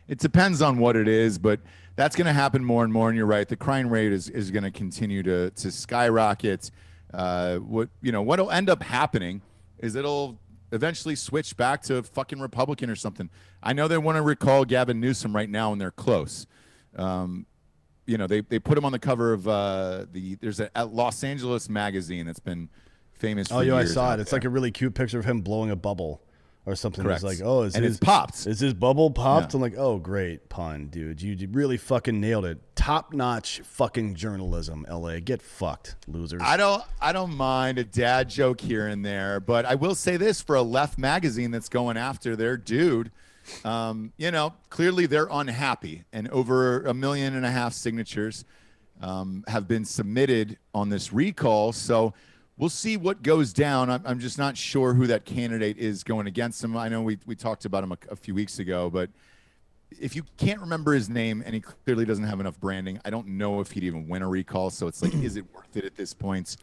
it depends on what it is, but that's going to happen more and more. And you're right. The crime rate is going to continue to skyrocket. What'll end up happening is it'll eventually switch back to fucking Republican or something. I know they want to recall Gavin Newsom right now and they're close. They put him on the cover of there's a Los Angeles magazine that's been famous for years. I saw it. It's like a really cute picture of him blowing a bubble or something. Correct. It's like, it's popped. Is his bubble popped? Yeah. I'm like, oh, great pun, dude. You really fucking nailed it. Top-notch fucking journalism, LA. Get fucked, losers. I don't mind a dad joke here and there, but I will say this for a left magazine that's going after their dude. Clearly they're unhappy, and over 1.5 million signatures have been submitted on this recall. So we'll see what goes down. I'm just not sure who that candidate is going against him. I know we talked about him a few weeks ago, but if you can't remember his name and he clearly doesn't have enough branding, I don't know if he'd even win a recall. So it's like, is it worth it at this point?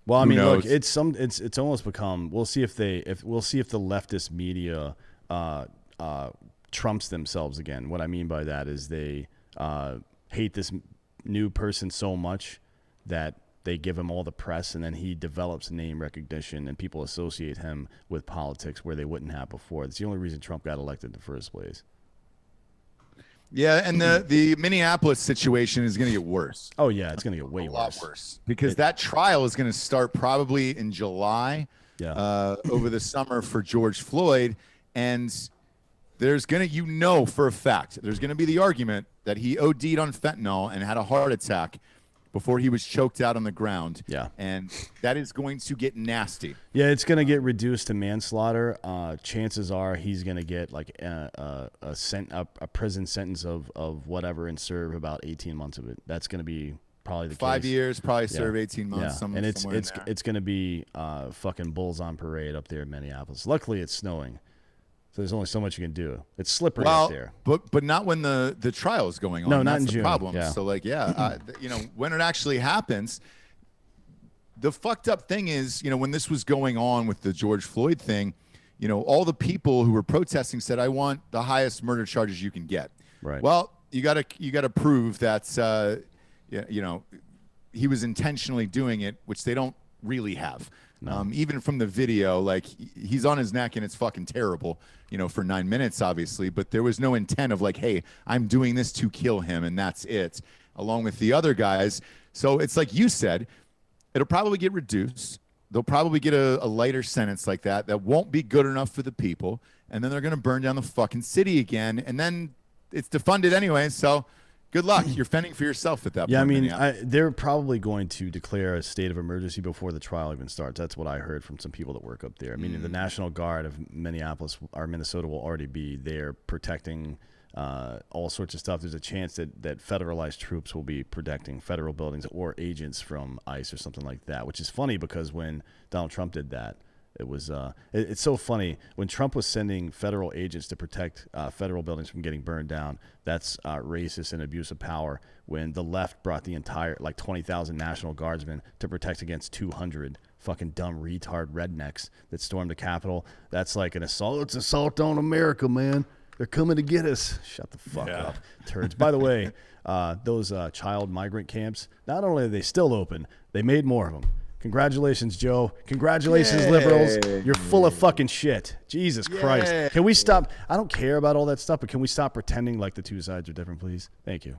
Well, I mean, look, it's almost become. We'll see if the leftist media trumps themselves again. What I mean by that is they hate this new person so much that they give him all the press, and then he develops name recognition, and people associate him with politics where they wouldn't have before. That's the only reason Trump got elected in the first place. Yeah, and the Minneapolis situation is going to get worse. Oh, yeah, it's going to get way worse. A lot worse. Because that trial is going to start probably in July, over the summer for George Floyd, and there's going to, for a fact, there's going to be the argument that he OD'd on fentanyl and had a heart attack before he was choked out on the ground. Yeah. And that is going to get nasty. Yeah, it's going to get reduced to manslaughter. Chances are he's going to get like a prison sentence of whatever and serve about 18 months of it. That's going to be probably the 5 case. years, probably serve 18 months. Yeah. And it's going to be fucking bulls on parade up there in Minneapolis. Luckily, it's snowing. So there's only so much you can do. It's slippery up there. But not when the trial is going on. No, not That's in the June. problem. Yeah. So when it actually happens, the fucked up thing is, when this was going on with the George Floyd thing, all the people who were protesting said, I want the highest murder charges you can get. Right. Well, you gotta prove that, he was intentionally doing it, which they don't really have. No. Even from the video, like he's on his neck and it's fucking terrible, for 9 minutes, obviously, but there was no intent of like, hey, I'm doing this to kill him and that's it, along with the other guys. So it's like you said, it'll probably get reduced. They'll probably get a lighter sentence like that won't be good enough for the people. And then they're going to burn down the fucking city again. And then it's defunded anyway. So good luck. You're fending for yourself at that point. Yeah, I mean, they're probably going to declare a state of emergency before the trial even starts. That's what I heard from some people that work up there. I mean, the National Guard of Minnesota will already be there protecting all sorts of stuff. There's a chance that federalized troops will be protecting federal buildings or agents from ICE or something like that, which is funny because when Donald Trump did that, it was it's so funny. When Trump was sending federal agents to protect federal buildings from getting burned down, that's racist and abuse of power. When the left brought the entire 20,000 National Guardsmen to protect against 200 fucking dumb retard rednecks that stormed the Capitol, that's like an assault. It's assault on America, man. They're coming to get us. Shut the fuck up, turds. By the way, those child migrant camps, not only are they still open, they made more of them. Congratulations, Joe. Congratulations, liberals. You're full of fucking shit. Jesus Christ. Can we stop? I don't care about all that stuff, but can we stop pretending like the two sides are different, please? Thank you.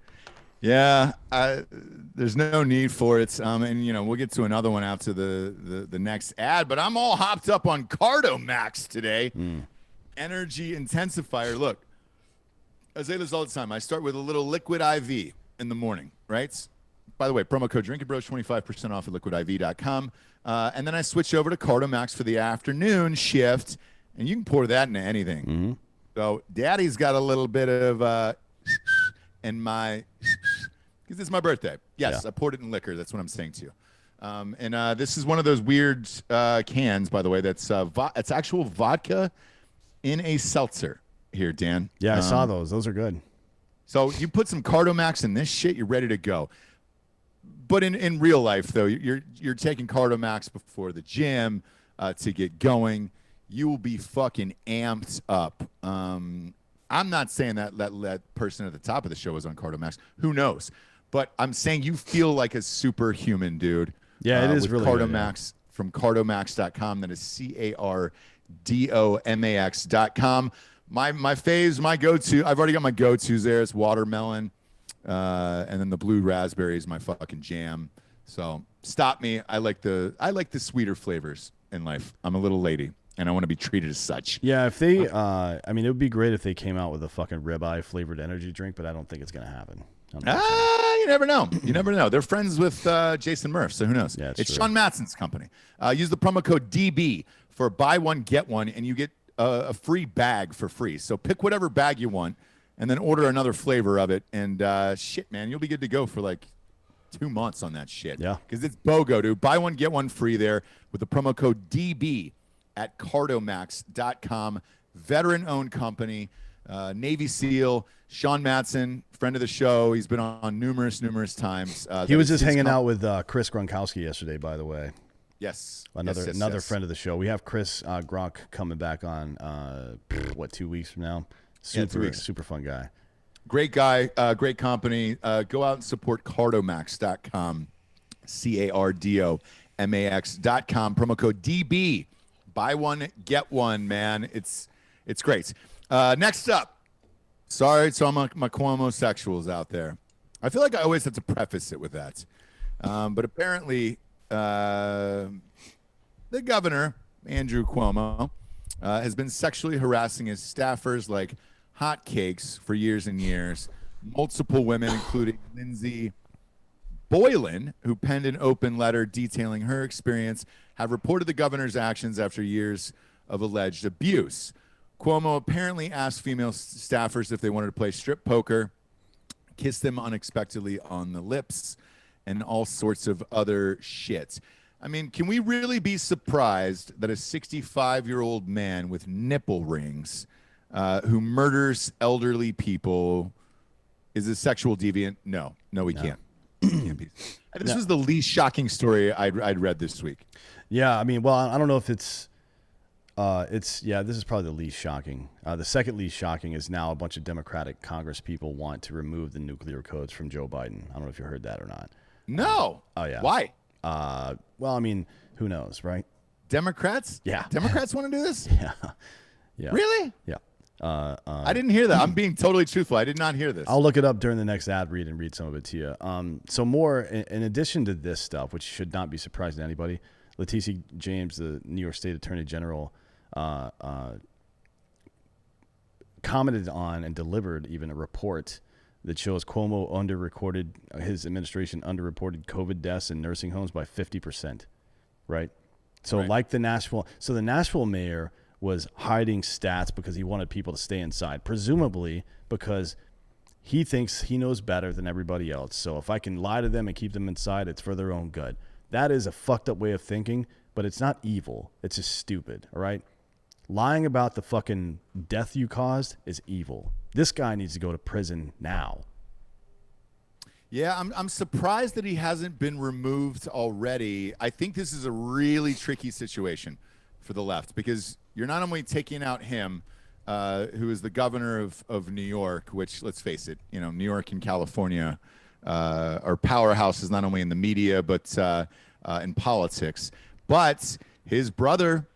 Yeah, there's no need for it. And, we'll get to another one after the next ad, but I'm all hopped up on Cardomax today. Energy intensifier. Look, I say this all the time. I start with a little liquid IV in the morning, right? By the way, promo code Drinkin' Bros 25% off at liquidiv.com. And then I switch over to Cardomax for the afternoon shift, and you can pour that into anything. Mm-hmm. So Daddy's got a little bit of in my, because it's my birthday. Yes, I poured it in liquor. That's what I'm saying to you. And this is one of those weird cans, by the way, that's it's actual vodka in a seltzer here, Dan. Yeah, I saw those. Those are good. So you put some Cardomax in this shit, you're ready to go. But in real life, though, you're taking Cardomax before the gym to get going. You will be fucking amped up. I'm not saying that person at the top of the show was on Cardomax. Who knows? But I'm saying you feel like a superhuman, dude. Yeah, it is with really Cardomax from Cardomax.com. That is CARDOMAX.com. My faves, my go-to. I've already got my go-tos there. It's watermelon. And then the blue raspberry is my fucking jam. So stop me. I like the sweeter flavors in life. I'm a little lady, and I want to be treated as such. Yeah, if they, it would be great if they came out with a fucking ribeye flavored energy drink, but I don't think it's gonna happen. You never know. You never know. They're friends with Jason Murph, so who knows? Yeah, it's true. Sean Matson's company. Use the promo code DB for buy one get one, and you get a free bag for free. So pick whatever bag you want. And then order another flavor of it. And shit, man, you'll be good to go for like 2 months on that shit. Yeah. Because it's BOGO, dude. Buy one, get one free there with the promo code DB at Cardomax.com. Veteran-owned company. Navy SEAL. Sean Matson, friend of the show. He's been on numerous times. He was just hanging out with Chris Gronkowski yesterday, by the way. Yes. Another friend of the show. We have Chris Gronk coming back on, 2 weeks from now? Super fun guy. Great guy, great company. Go out and support Cardomax.com, CARDOMAX.com. Promo code DB. Buy one, get one, man. It's great. Next up, sorry to all my Cuomo sexuals out there. I feel like I always have to preface it with that. But apparently, the governor, Andrew Cuomo, has been sexually harassing his staffers like hotcakes for years and years. Multiple women, including Lindsay Boylan, who penned an open letter detailing her experience, have reported the governor's actions after years of alleged abuse. Cuomo apparently asked female staffers if they wanted to play strip poker, kiss them unexpectedly on the lips, and all sorts of other shit. I mean, can we really be surprised that a 65-year-old man with nipple rings who murders elderly people is a sexual deviant? No, we can't. Can't be. This was the least shocking story I'd read this week. Yeah, I mean, well, I don't know if it's. This is probably the least shocking. The second least shocking is now a bunch of Democratic Congress people want to remove the nuclear codes from Joe Biden. I don't know if you heard that or not. No. Oh yeah. Why? Well, I mean, who knows, right? Democrats? Yeah. Democrats want to do this? Yeah. Yeah. Really? Yeah. I didn't hear that. I'm being totally truthful. I did not hear this. I'll look it up during the next ad read and read some of it to you. So more, in addition to this stuff, which should not be surprising to anybody, Letitia James, the New York State Attorney General, commented on and delivered even a report that shows Cuomo his administration underreported COVID deaths in nursing homes by 50%, right? So like the Nashville mayor was hiding stats because he wanted people to stay inside, presumably because he thinks he knows better than everybody else. So if I can lie to them and keep them inside, it's for their own good. That is a fucked up way of thinking, but it's not evil. It's just stupid, all right? Lying about the fucking death you caused is evil. This guy needs to go to prison now. Yeah, I'm surprised that he hasn't been removed already. I think this is a really tricky situation for the left because you're not only taking out him, who is the governor of New York, which, let's face it, New York and California are powerhouses not only in the media but in politics. But his brother,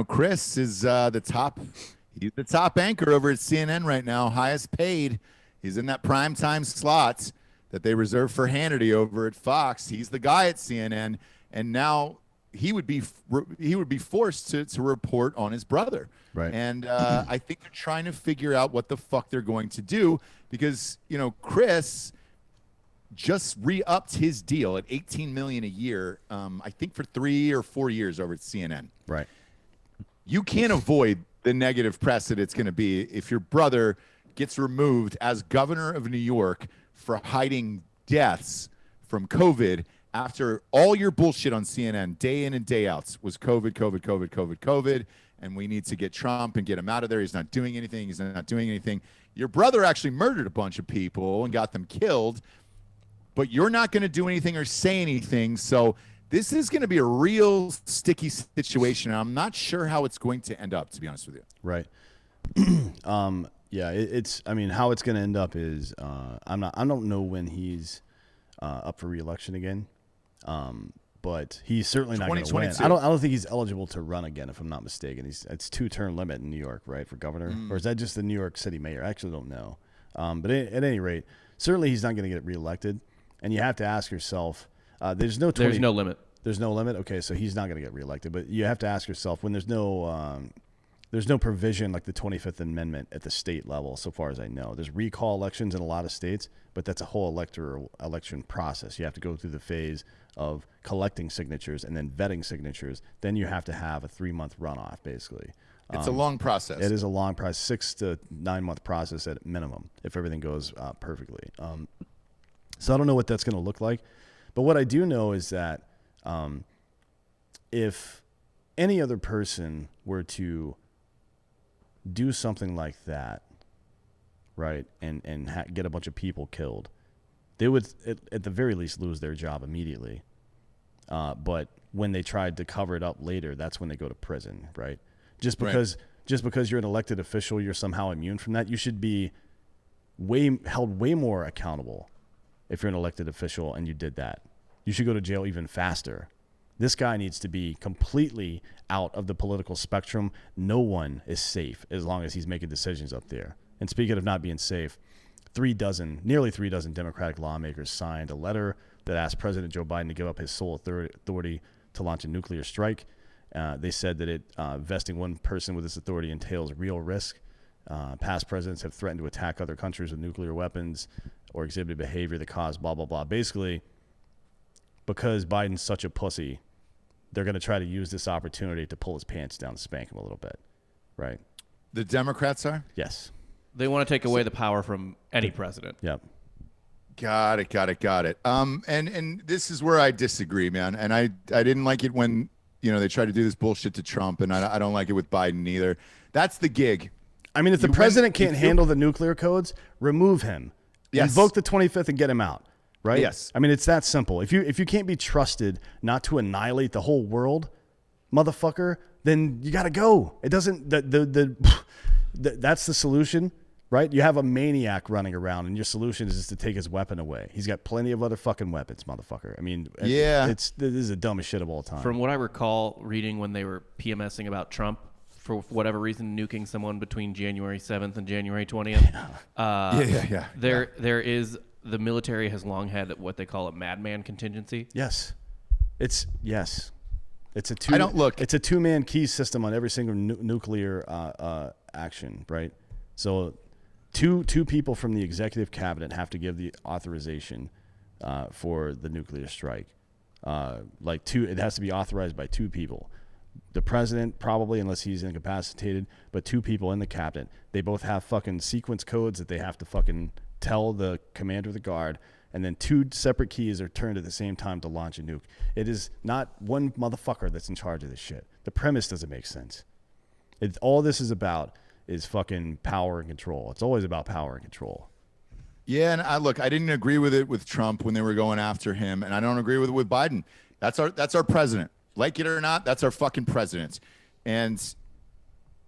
Chris, is the top anchor over at CNN right now, highest paid. He's in that primetime slot that they reserve for Hannity over at Fox. He's the guy at CNN, and now he would be forced to report on his brother. Right. And I think they're trying to figure out what the fuck they're going to do because Chris just re-upped his deal at $18 million a year. I think for 3 or 4 years over at CNN. Right. You can't avoid the negative press that it's going to be if your brother gets removed as governor of New York for hiding deaths from COVID after all your bullshit on CNN day in and day out was COVID, and we need to get Trump and get him out of there. He's not doing anything. Your brother actually murdered a bunch of people and got them killed, but you're not going to do anything or say anything. So this is going to be a real sticky situation. And I'm not sure how it's going to end up, to be honest with you. Right. Yeah, how it's going to end up is I don't know when he's up for re-election again, but he's certainly not going to win. I don't think he's eligible to run again, if I'm not mistaken. It's 2-term limit in New York, right, for governor, or is that just the New York City mayor? I actually don't know. But at any rate, certainly he's not going to get reelected, and you have to ask yourself, there's no limit. There's no limit. Okay, so he's not going to get reelected, but you have to ask yourself when there's no provision like the 25th Amendment at the state level, so far as I know. There's recall elections in a lot of states, but that's a whole election process. You have to go through the phase of collecting signatures and then vetting signatures. Then you have to have a 3-month runoff, basically. It's a long process. It is a long process, 6 to 9 month process at minimum, if everything goes perfectly. So I don't know what that's going to look like. But what I do know is that if any other person were to do something like that, right, and get a bunch of people killed, they would at the very least lose their job immediately. But when they tried to cover it up later, that's when they go to prison, right? Just because you're an elected official, you're somehow immune from that. You should be held way more accountable if you're an elected official and you did that. You should go to jail even faster. This guy needs to be completely out of the political spectrum. No one is safe as long as he's making decisions up there. And speaking of not being safe, nearly 3 dozen Democratic lawmakers signed a letter that asked President Joe Biden to give up his sole authority to launch a nuclear strike. They said that vesting one person with this authority entails real risk. Past presidents have threatened to attack other countries with nuclear weapons or exhibited behavior that caused blah, blah, blah. Basically, because Biden's such a pussy, they're going to try to use this opportunity to pull his pants down and spank him a little bit, right? The Democrats are? Yes. They want to take away the power from any president. Yep. Got it. And this is where I disagree, man. And I didn't like it when, they tried to do this bullshit to Trump, and I don't like it with Biden either. That's the gig. I mean, if the president can't handle the nuclear codes, remove him. Yes. Invoke the 25th and get him out. Right? Yes. I mean, it's that simple. If you can't be trusted not to annihilate the whole world, motherfucker, then you got to go. It doesn't, that's the solution, right? You have a maniac running around and your solution is just to take his weapon away. He's got plenty of other fucking weapons, motherfucker. I mean, this is the dumbest shit of all time. From what I recall reading when they were PMSing about Trump, for whatever reason, nuking someone between January 7th and January 20th. There is, the military has long had what they call a madman contingency. Yes. It's a It's a two-man key system on every single nuclear action, right? So two people from the executive cabinet have to give the authorization for the nuclear strike. It has to be authorized by two people. The president, probably, unless he's incapacitated, but two people in the cabinet. They both have fucking sequence codes that they have to fucking tell the commander of the guard, and then two separate keys are turned at the same time to launch a nuke. It is not one motherfucker that's in charge of this shit. The premise doesn't make sense. All this is about is fucking power and control. It's always about power and control. Yeah, and I didn't agree with it with Trump when they were going after him, and I don't agree with it with Biden. That's our president. Like it or not, that's our fucking president. And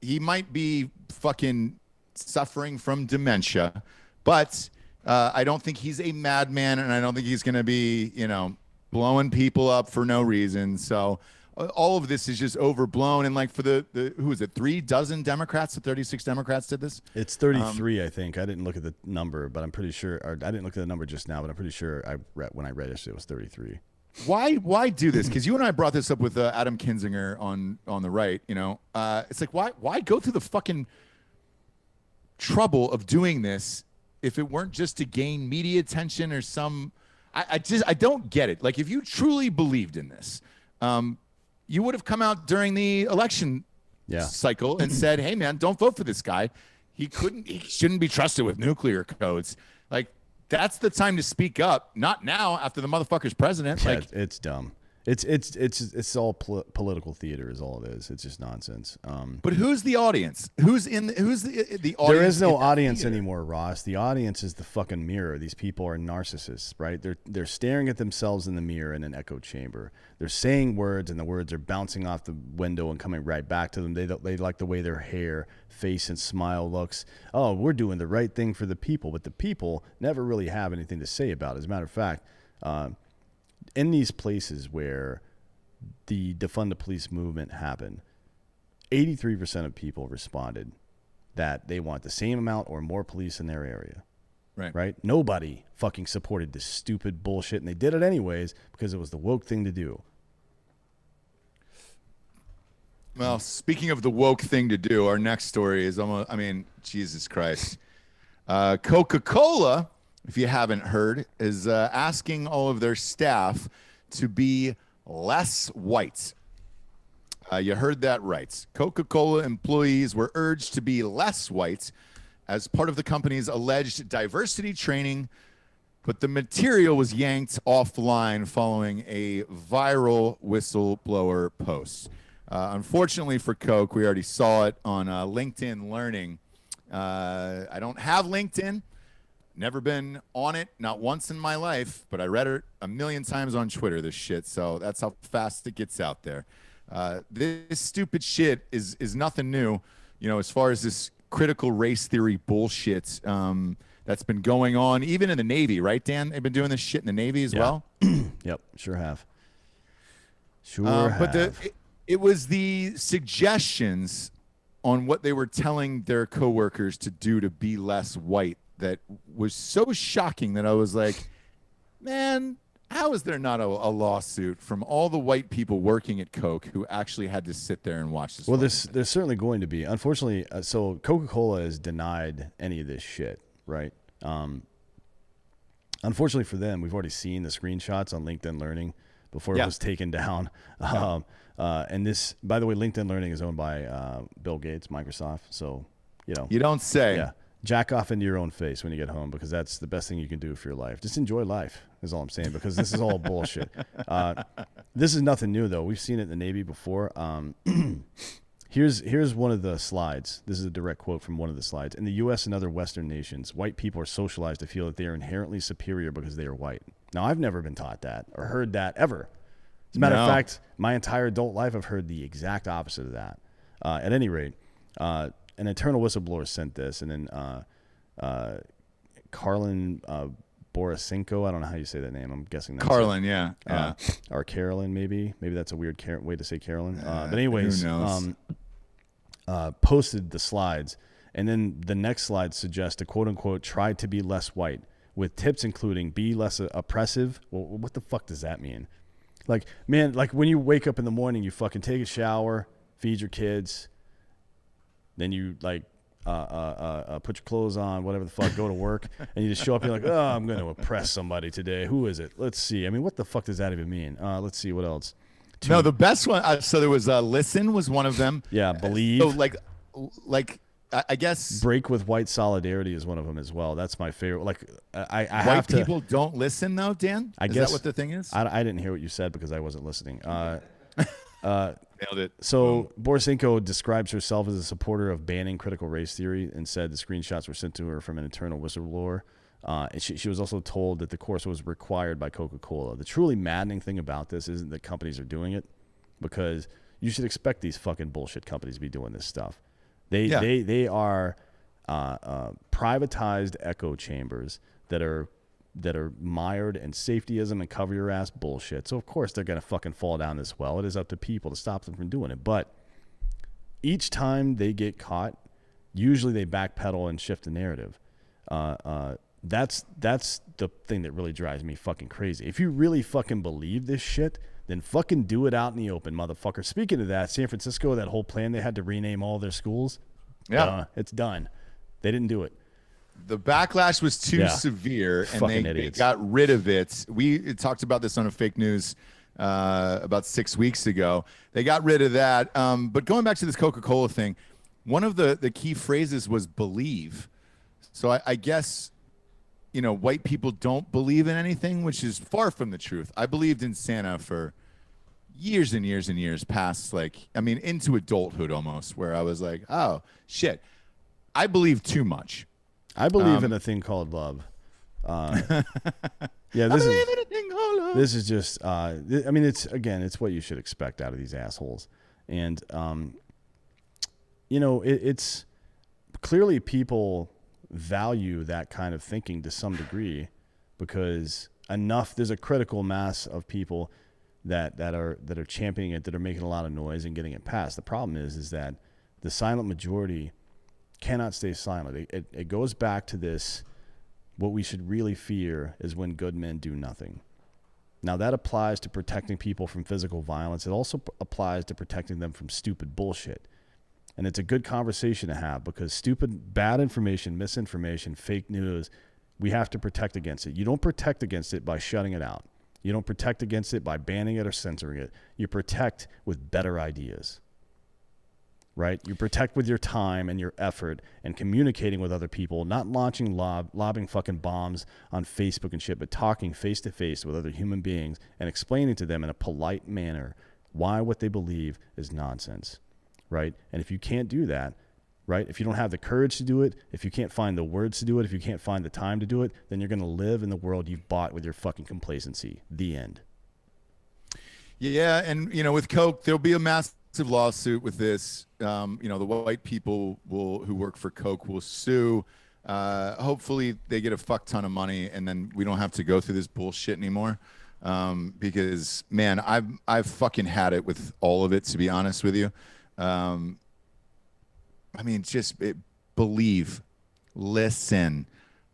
he might be fucking suffering from dementia, but I don't think he's a madman, and I don't think he's going to be, blowing people up for no reason. So all of this is just overblown. And like for the who is it? 3 dozen Democrats, the 36 Democrats did this? It's 33, I think. I didn't look at the number, but I'm pretty sure, or I didn't look at the number just now, but I'm pretty sure when I read it, it was 33. Why do this? Because you and I brought this up with Adam Kinzinger on the right. It's like why go through the fucking trouble of doing this if it weren't just to gain media attention or some. I don't get it. Like if you truly believed in this, you would have come out during the election cycle and said, "Hey man, don't vote for this guy. He shouldn't be trusted with nuclear codes." Like. That's the time to speak up, not now after the motherfucker's president. Yeah, it's dumb. It's all political theater is all it is. It's just nonsense. But who's the audience? Who's the audience? There is no audience anymore, Ross. The audience is the fucking mirror. These people are narcissists, right? They're staring at themselves in the mirror in an echo chamber. They're saying words, and the words are bouncing off the window and coming right back to them. They like the way their hair, face, and smile looks. Oh, we're doing the right thing for the people, but the people never really have anything to say about it. As a matter of fact, in these places where the defund the police movement happened, 83% of people responded that they want the same amount or more police in their area. Right? Nobody fucking supported this stupid bullshit, and they did it anyways because it was the woke thing to do. Well, speaking of the woke thing to do, our next story is Jesus Christ. Coca Cola, if you haven't heard, is asking all of their staff to be less white. You heard that right. Coca Cola employees were urged to be less white as part of the company's alleged diversity training, but the material was yanked offline following a viral whistleblower post. Unfortunately for Coke, we already saw it on LinkedIn Learning. I don't have LinkedIn. Never been on it, not once in my life, but I read it a million times on Twitter, this shit. So that's how fast it gets out there. This stupid shit is nothing new, as far as this critical race theory bullshit that's been going on, even in the Navy, right, Dan? They've been doing this shit in the Navy as well? Yep, sure have. But it was the suggestions on what they were telling their coworkers to do to be less white that was so shocking that I was like, man, how is there not a lawsuit from all the white people working at Coke who actually had to sit there and watch this? Well, there's certainly going to be. Unfortunately, so Coca Cola has denied any of this shit, right? Unfortunately for them, we've already seen the screenshots on LinkedIn Learning before it was taken down. And this, by the way, LinkedIn Learning is owned by Bill Gates, Microsoft. So, You don't say. Yeah. Jack off into your own face when you get home, because that's the best thing you can do for your life. Just enjoy life is all I'm saying, because this is all bullshit. This is nothing new, though. We've seen it in the Navy before. Here's one of the slides. This is a direct quote from one of the slides. In the U.S. and other Western nations, white people are socialized to feel that they are inherently superior because they are white. Now, I've never been taught that or heard that ever. As a matter of fact, my entire adult life, I've heard the exact opposite of that. At any rate, an internal whistleblower sent this, and then Carlin Borisenko, I don't know how you say that name. I'm guessing that's Carlin, yeah. Or Carolyn, maybe that's a weird way to say Carolyn. But anyways, posted the slides, and then the next slide suggests to quote unquote try to be less white, with tips including be less oppressive. Well, what the fuck does that mean? Like, man, like when you wake up in the morning, you fucking take a shower, feed your kids, then you like put your clothes on, whatever the fuck, go to work, and you just show up, you're like, oh, I'm going to oppress somebody today. Who is it? Let's see. I mean, what the fuck does that even mean? Let's see, what else? No, the best one, so there was listen was one of them. Yeah, believe. So like I guess break with white solidarity is one of them as well. That's my favorite. Like I white have to, people don't listen though, Dan. I guess, guess that what the thing is? I didn't hear what you said because I wasn't listening. Nailed it. So Borisenko describes herself as a supporter of banning critical race theory and said the screenshots were sent to her from an internal whistleblower. And she was also told that the course was required by Coca Cola. The truly maddening thing about this isn't that companies are doing it, because you should expect these fucking bullshit companies to be doing this stuff. They are privatized echo chambers that are mired in safetyism and cover your ass bullshit. So of course they're gonna fucking fall down this well. It is up to people to stop them from doing it. But each time they get caught, usually they backpedal and shift the narrative. That's the thing that really drives me fucking crazy. If you really fucking believe this shit, then fucking do it out in the open, motherfucker. Speaking of that, San Francisco, that whole plan they had to rename all their schools, it's done. They didn't do it. The backlash was too severe, and they got rid of it. We talked about this on a fake news about 6 weeks ago. They got rid of that. But going back to this Coca Cola thing, one of the key phrases was believe. So I guess, you know, white people don't believe in anything, which is far from the truth. I believed in Santa for years and years and years past, into adulthood almost, where I was like, oh, shit, I believe too much. I believe in a thing called love. This is just, it's what you should expect out of these assholes. And, it's clearly people value that kind of thinking to some degree, because there's a critical mass of people that are championing it, that are making a lot of noise and getting it passed. The problem is that the silent majority cannot stay silent. It goes back to this, what we should really fear is when good men do nothing. Now that applies to protecting people from physical violence. It also applies to protecting them from stupid bullshit. And it's a good conversation to have, because stupid, bad information, misinformation, fake news, we have to protect against it. You don't protect against it by shutting it out. You don't protect against it by banning it or censoring it. You protect with better ideas, right? You protect with your time and your effort and communicating with other people, not launching lobbing fucking bombs on Facebook and shit, but talking face to face with other human beings and explaining to them in a polite manner why what they believe is nonsense. Right? And if you can't do that, right, if you don't have the courage to do it, if you can't find the words to do it, if you can't find the time to do it, then you're going to live in the world you've bought with your fucking complacency. The end. Yeah, and, with Coke, there'll be a massive lawsuit with this. The white people who work for Coke will sue. Hopefully they get a fuck ton of money, and then we don't have to go through this bullshit anymore. Because, man, I've fucking had it with all of it, to be honest with you. Believe, listen,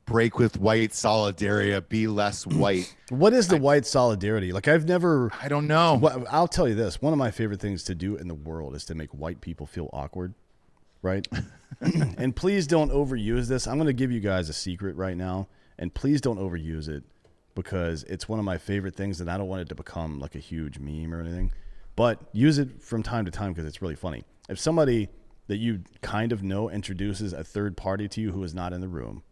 break with white solidarity, be less white. What is the white solidarity? Like, I don't know. I'll tell you this. One of my favorite things to do in the world is to make white people feel awkward, right? And please don't overuse this. I'm going to give you guys a secret right now, and please don't overuse it, because it's one of my favorite things, and I don't want it to become like a huge meme or anything. But use it from time to time because it's really funny. If somebody that you kind of know introduces a third party to you who is not in the room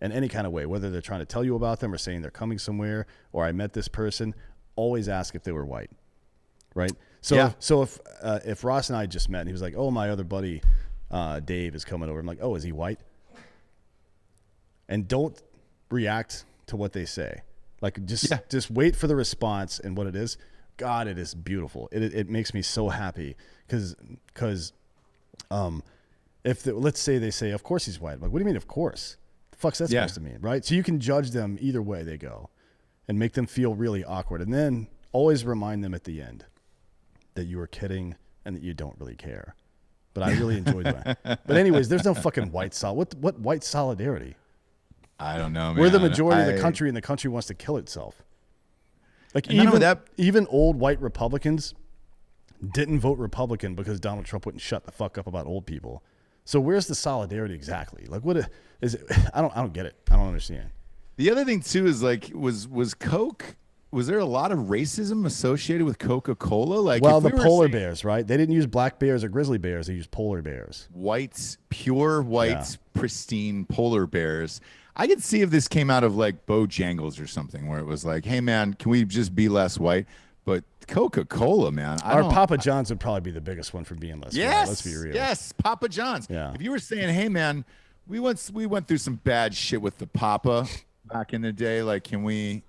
in any kind of way, whether they're trying to tell you about them or saying they're coming somewhere or I met this person, always ask if they were white, right? So if Ross and I just met and he was like, oh, my other buddy Dave is coming over. I'm like, oh, is he white? And don't react to what they say. Like just wait for the response and what it is. God, it is beautiful. It makes me so happy because let's say they say, of course he's white. I'm like, what do you mean, of course? The fuck's that supposed to mean, right? So you can judge them either way they go and make them feel really awkward. And then always remind them at the end that you were kidding and that you don't really care. But I really enjoyed that. But anyways, there's no fucking white what white solidarity? I don't know, man. We're the majority of the country, and the country wants to kill itself. Like even old white Republicans didn't vote Republican because Donald Trump wouldn't shut the fuck up about old people. So where's the solidarity exactly? Like, what is it? I don't get it. I don't understand. The other thing too is like, was Coke? Was there a lot of racism associated with Coca Cola? Like, well, the polar bears, right? They didn't use black bears or grizzly bears. They used polar bears. Pure white, pristine polar bears. I could see if this came out of like Bojangles or something, where it was like, hey man, can we just be less white? But Coca Cola, man. Our Papa John's would probably be the biggest one for being less white. Let's be real. Yes, Papa John's. Yeah. If you were saying, hey man, we went through some bad shit with the Papa back in the day, like can we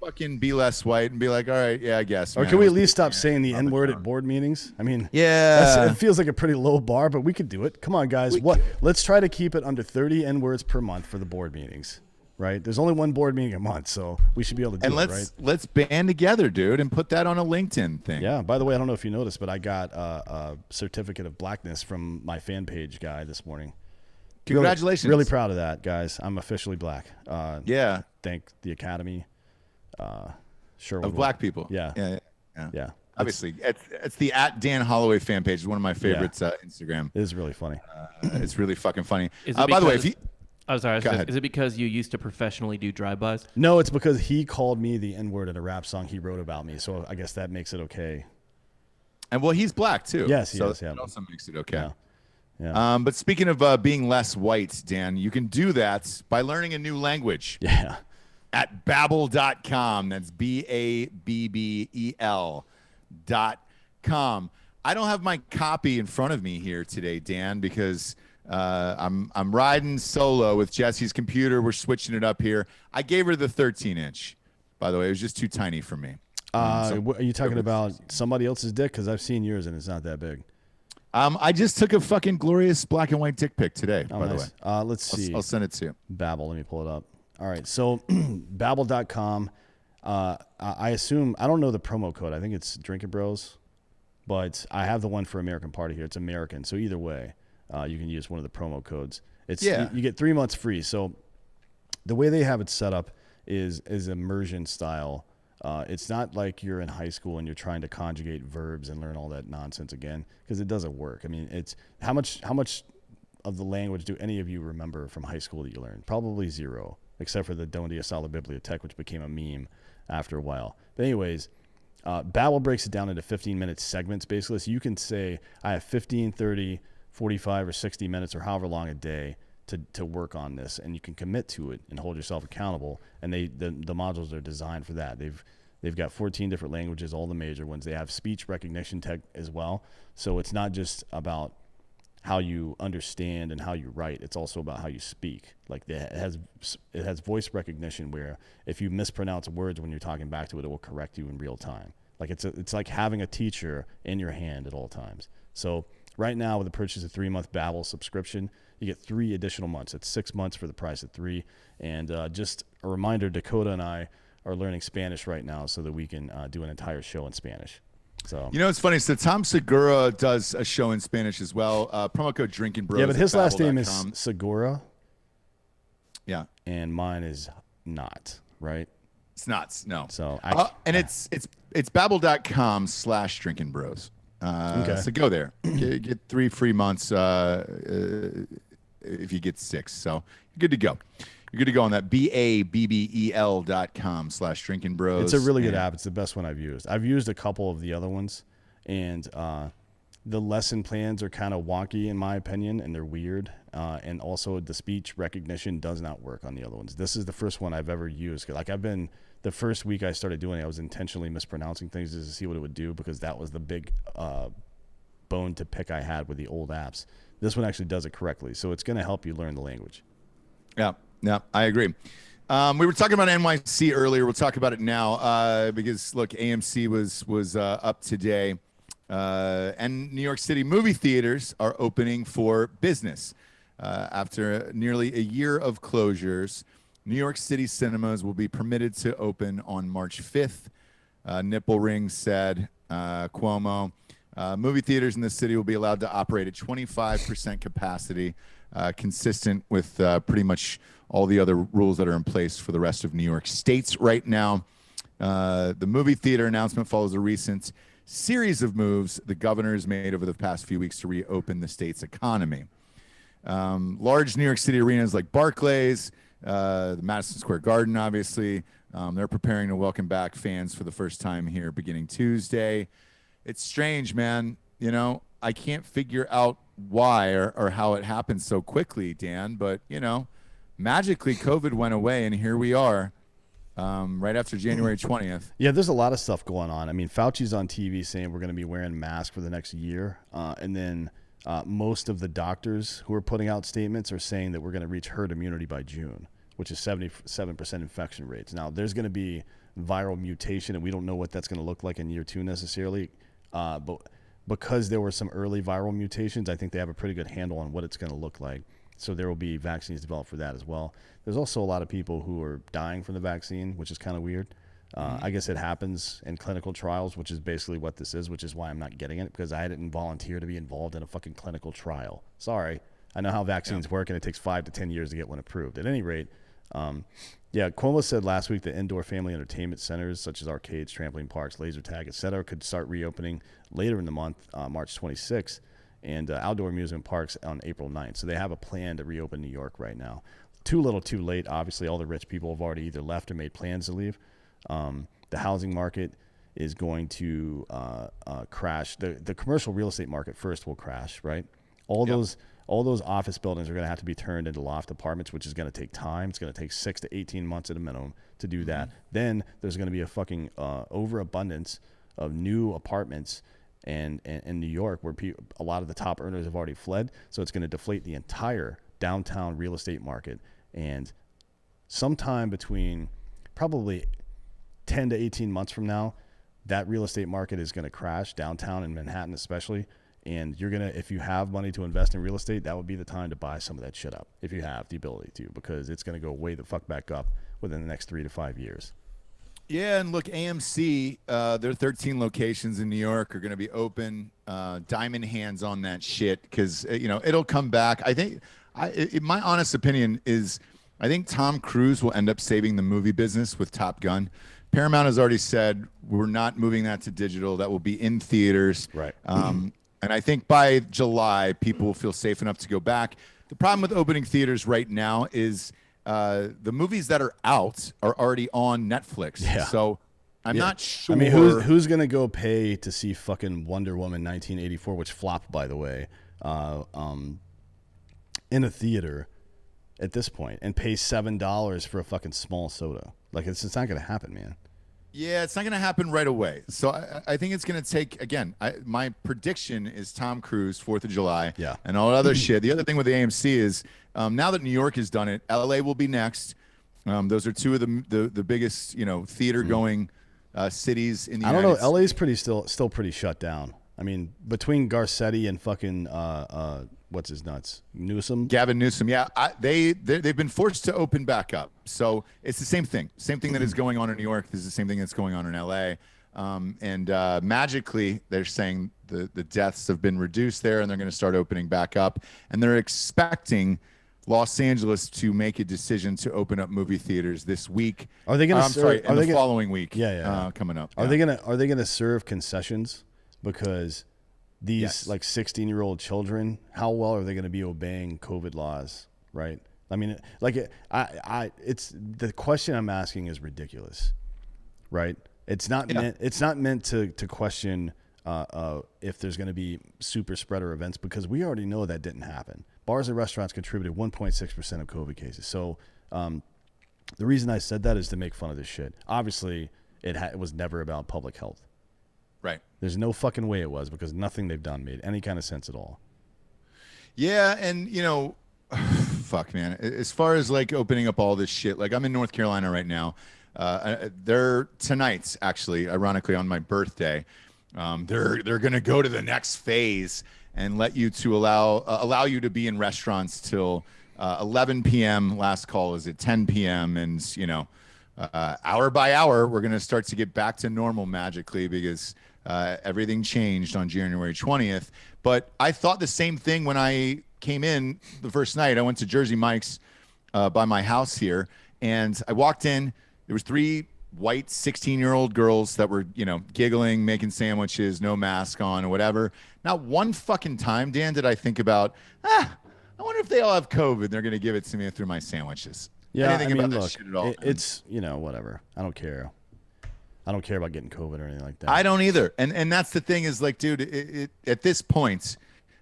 fucking be less white and be like, all right, yeah, I guess. Or can we at least stop saying the N-word at board meetings? I mean, it feels like a pretty low bar, but we could do it. Come on, guys. Let's try to keep it under 30 N-words per month for the board meetings, right? There's only one board meeting a month, so we should be able to do it, right? Let's band together, dude, and put that on a LinkedIn thing. Yeah, by the way, I don't know if you noticed, but I got a certificate of blackness from my fan page guy this morning. Congratulations. Really proud of that, guys. I'm officially black. Thank the Academy. Of black people. Yeah. Obviously, it's the @Dan Hollaway fan page. It's one of my favorites. Instagram. It is really funny. It's really fucking funny. By the way, is it because you used to professionally do drive-bys? No, it's because he called me the N-word in a rap song he wrote about me. So I guess that makes it okay. And well, he's black too. Yes, he is. That also makes it okay. Yeah. But speaking of being less white, Dan, you can do that by learning a new language. Yeah. At Babbel.com. That's BABBEL.com. I don't have my copy in front of me here today, Dan, because I'm riding solo with Jesse's computer. We're switching it up here. I gave her the 13-inch, by the way. It was just too tiny for me. Are you talking about somebody else's dick? Because I've seen yours, and it's not that big. I just took a fucking glorious black and white dick pic today, by the way. Let's see. I'll send it to you. Babbel. Let me pull it up. All right, so Babbel.com. I assume, I don't know the promo code. I think it's Drinkin Bros, but I have the one for American Party here. It's American, so either way, you can use one of the promo codes. You get 3 months free. So the way they have it set up is immersion style. It's not like you're in high school and you're trying to conjugate verbs and learn all that nonsense again, because it doesn't work. I mean, it's how much of the language do any of you remember from high school that you learned? Probably zero. Except for the Donde está la biblioteca, which became a meme after a while. But anyways, Babbel breaks it down into 15-minute segments, basically. So you can say, I have 15, 30, 45, or 60 minutes, or however long a day to work on this. And you can commit to it and hold yourself accountable. And the modules are designed for that. They've got 14 different languages, all the major ones. They have speech recognition tech as well. So it's not just about how you understand and how you write. It's also about how you speak. Like it has voice recognition, where if you mispronounce words when you're talking back to it, it will correct you in real time. Like it's like having a teacher in your hand at all times. So right now, with the purchase of 3-month Babbel subscription, you get 3 additional months. It's 6 months for the price of 3. And just a reminder, Dakota and I are learning Spanish right now so that we can do an entire show in Spanish. So it's funny. So Tom Segura does a show in Spanish as well. Promo code Drinkin Bros. Yeah, but his last name is Segura. Yeah, and mine is not, right? It's not. No. So it's Babbel.com/Drinkin Bros. Okay. So go there. Get 3 free months if you get 6. So you're good to go. You're good to go on that BABBEL.com/Drinkin Bros. It's a really good app. It's the best one I've used. I've used a couple of the other ones, and the lesson plans are kind of wonky in my opinion, and they're weird. And also the speech recognition does not work on the other ones. This is the first one I've ever used. Like the first week I started doing it, I was intentionally mispronouncing things just to see what it would do, because that was the big bone to pick I had with the old apps. This one actually does it correctly, so it's going to help you learn the language. Yeah, I agree. We were talking about NYC earlier. We'll talk about it now because look, AMC was up today, and New York City movie theaters are opening for business after nearly a year of closures. New York City cinemas will be permitted to open on March 5th. Nipple Ring said, Cuomo. Movie theaters in the city will be allowed to operate at 25% capacity, consistent with pretty much all the other rules that are in place for the rest of New York State right now. The movie theater announcement follows a recent series of moves the governor has made over the past few weeks to reopen the state's economy. Large New York City arenas like Barclays, the Madison Square Garden, obviously, they're preparing to welcome back fans for the first time here beginning Tuesday. It's strange, man. You know, I can't figure out why or how it happened so quickly, Dan, but, you know, magically COVID went away and here we are right after January 20th. Yeah, there's a lot of stuff going on. I mean, Fauci's on TV saying we're going to be wearing masks for the next year. And then most of the doctors who are putting out statements are saying that we're going to reach herd immunity by June, which is 77% infection rates. Now, there's going to be viral mutation, and we don't know what that's going to look like in year 2 necessarily. But because there were some early viral mutations, I think they have a pretty good handle on what it's going to look like. So there will be vaccines developed for that as well. There's also a lot of people who are dying from the vaccine, which is kind of weird. I guess it happens in clinical trials, which is basically what this is, which is why I'm not getting it, because I didn't volunteer to be involved in a fucking clinical trial. Sorry. I know how vaccines work, and it takes 5 to 10 years to get one approved. At any rate, Cuomo said last week that indoor family entertainment centers such as arcades, trampoline parks, laser tag, etc., could start reopening later in the month, March 26th, and outdoor amusement parks on April 9th. So they have a plan to reopen New York right now. Too little, too late. Obviously, all the rich people have already either left or made plans to leave. The housing market is going to crash. The commercial real estate market first will crash, right? All those office buildings are going to have to be turned into loft apartments, which is going to take time. It's going to take 6 to 18 months at a minimum to do that. Then there's going to be a fucking overabundance of new apartments and in New York, where a lot of the top earners have already fled. So it's going to deflate the entire downtown real estate market. And sometime between probably 10 to 18 months from now, that real estate market is going to crash, downtown in Manhattan especially. And you're going to, if you have money to invest in real estate, that would be the time to buy some of that shit up, if you have the ability to, because it's going to go way the fuck back up within the next 3 to 5 years. Yeah, and look, AMC, their 13 locations in New York are going to be open. Diamond hands on that shit, because you know it'll come back. I think, my honest opinion is, I think Tom Cruise will end up saving the movie business with Top Gun. Paramount has already said we're not moving that to digital. That will be in theaters. Right. And I think by July, people will feel safe enough to go back. The problem with opening theaters right now is the movies that are out are already on Netflix. Yeah. So I'm not sure. I mean, who's going to go pay to see fucking Wonder Woman 1984, which flopped, by the way, in a theater at this point, and pay $7 for a fucking small soda? Like, it's not going to happen, man. Yeah, it's not going to happen right away. So I think it's going to take, again, my prediction is Tom Cruise, 4th of July, and all other shit. The other thing with the AMC is now that New York has done it, LA will be next. Those are two of the biggest, theater-going cities in the United States. I don't know. LA's still pretty shut down. I mean, between Garcetti and fucking what's his nuts, Gavin Newsom. Yeah, they've been forced to open back up. So it's the same thing that is going on in New York. This is the same thing that's going on in LA. And magically, they're saying the deaths have been reduced there, and they're going to start opening back up. And they're expecting Los Angeles to make a decision to open up movie theaters this week. Are they going to following week? Yeah. Coming up. Are they going to serve concessions? Because these like 16-year-old children, how well are they going to be obeying COVID laws, right? I mean, like it's the question I'm asking is ridiculous, right? It's not meant to question if there's going to be super spreader events, because we already know that didn't happen. Bars and restaurants contributed 1.6% of COVID cases. So the reason I said that is to make fun of this shit. Obviously, it was never about public health. Right. There's no fucking way it was, because nothing they've done made any kind of sense at all. Yeah, and fuck, man. As far as like opening up all this shit, like I'm in North Carolina right now. They're tonight's actually, ironically, on my birthday. They're gonna go to the next phase and let you to allow you to be in restaurants till 11 p.m. Last call is at 10 p.m. and hour by hour we're gonna start to get back to normal magically because everything changed on January 20th. But I thought the same thing when I came in the first night. I went to Jersey Mike's by my house here, and I walked in. There was 3 white 16-year-old girls that were, giggling, making sandwiches, no mask on or whatever. Not one fucking time, Dan, did I think about, I wonder if they all have COVID. They're going to give it to me through my sandwiches. Yeah, I mean, look, it's, whatever. I don't care. I don't care about getting COVID or anything like that. I don't either. And that's the thing is like, dude, at this point,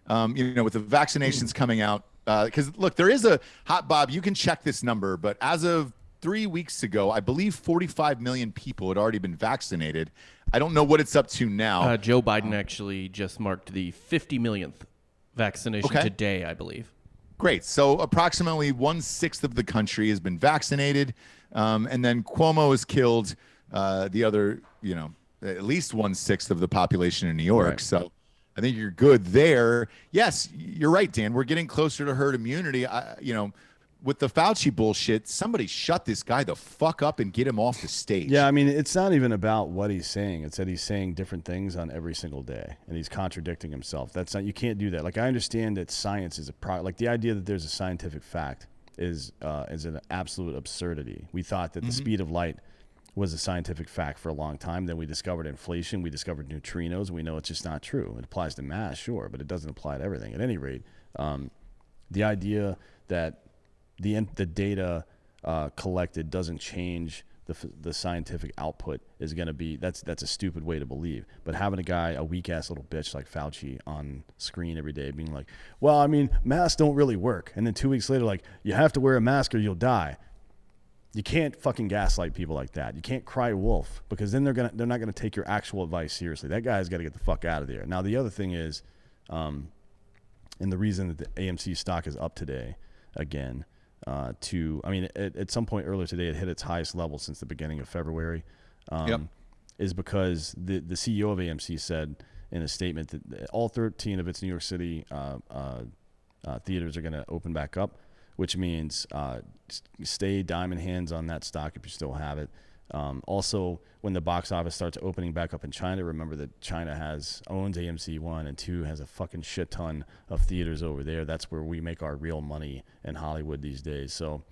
with the vaccinations coming out, because look, there is a hot Bob. You can check this number, but as of 3 weeks ago, I believe 45 million people had already been vaccinated. I don't know what it's up to now. Joe Biden actually just marked the 50 millionth vaccination today, I believe. Great. So approximately 1/6 of the country has been vaccinated. And then Cuomo has killed the other, at least 1/6 of the population in New York. Right. So I think you're good there. Yes, you're right, Dan. We're getting closer to herd immunity. With the Fauci bullshit, somebody shut this guy the fuck up and get him off the stage. Yeah, I mean, it's not even about what he's saying. It's that he's saying different things on every single day, and he's contradicting himself. That's not. You can't do that. Like, I understand that science is like the idea that there's a scientific fact is an absolute absurdity. We thought that the speed of light was a scientific fact for a long time. Then we discovered inflation. We discovered neutrinos. We know it's just not true. It applies to mass, sure, but it doesn't apply to everything. At any rate, the idea that the data collected doesn't change the scientific output is going to be that's a stupid way to believe. But having a weak ass little bitch like Fauci on screen every day being like, well, I mean, masks don't really work, and then 2 weeks later, like, you have to wear a mask or you'll die. You can't fucking gaslight people like that. You can't cry wolf, because then they're not gonna take your actual advice seriously. That guy's got to get the fuck out of there. Now the other thing is, and the reason that the AMC stock is up today again. At some point earlier today, it hit its highest level since the beginning of February, is because the CEO of AMC said in a statement that all 13 of its New York City theaters are going to open back up, which means stay diamond hands on that stock if you still have it. Also, when the box office starts opening back up in China, remember that China owns AMC 1 and 2, has a fucking shit ton of theaters over there. That's where we make our real money in Hollywood these days. So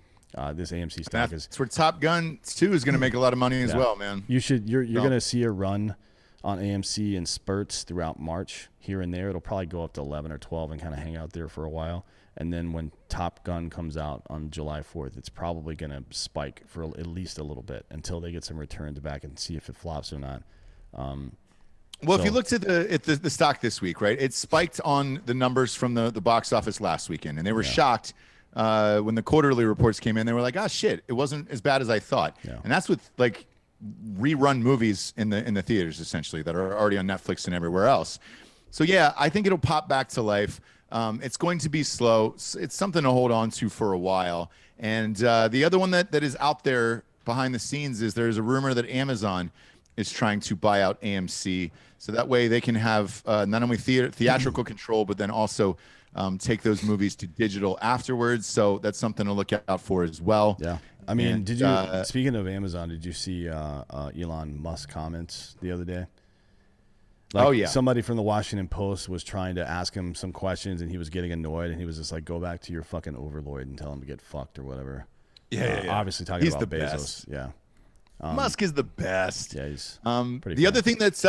this AMC stock that's where Top Gun 2 is going to make a lot of money as well, man. You're going to see a run on AMC in spurts throughout March here and there. It'll probably go up to 11 or 12 and kind of hang out there for a while. And then when Top Gun comes out on July 4th, it's probably going to spike for at least a little bit until they get some returns back and see if it flops or not. If you looked at the stock this week, right, it spiked on the numbers from the box office last weekend, and they were shocked when the quarterly reports came in. They were like, "Ah, shit, it wasn't as bad as I thought." Yeah. And that's with like rerun movies in the theaters essentially that are already on Netflix and everywhere else. So yeah, I think it'll pop back to life. It's going to be slow. It's something to hold on to for a while. And the other one that is out there behind the scenes is there's a rumor that Amazon is trying to buy out AMC. So that way they can have not only theatrical control, but then also take those movies to digital afterwards. So that's something to look out for as well. Yeah. I mean, speaking of Amazon, did you see Elon Musk comments the other day? Somebody from the Washington Post was trying to ask him some questions, and he was getting annoyed, and he was just like, "Go back to your fucking overlord and tell him to get fucked or whatever." Obviously talking about Bezos. Best. Yeah. Musk is the best. Yeah, he's the other thing that's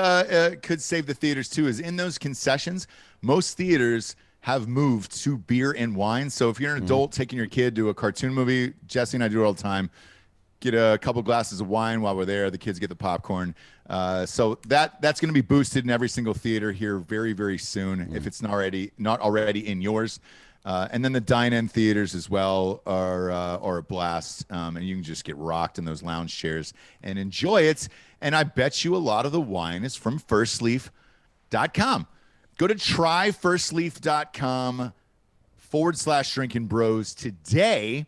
could save the theaters too is in those concessions, most theaters have moved to beer and wine. So if you're an adult taking your kid to a cartoon movie, Jesse and I do it all the time. Get a couple glasses of wine while we're there. The kids get the popcorn. So that's going to be boosted in every single theater here very, very soon, if it's not already in yours. And then the dine-in theaters as well are a blast, and you can just get rocked in those lounge chairs and enjoy it. And I bet you a lot of the wine is from firstleaf.com. Go to tryfirstleaf.com Drinking Bros today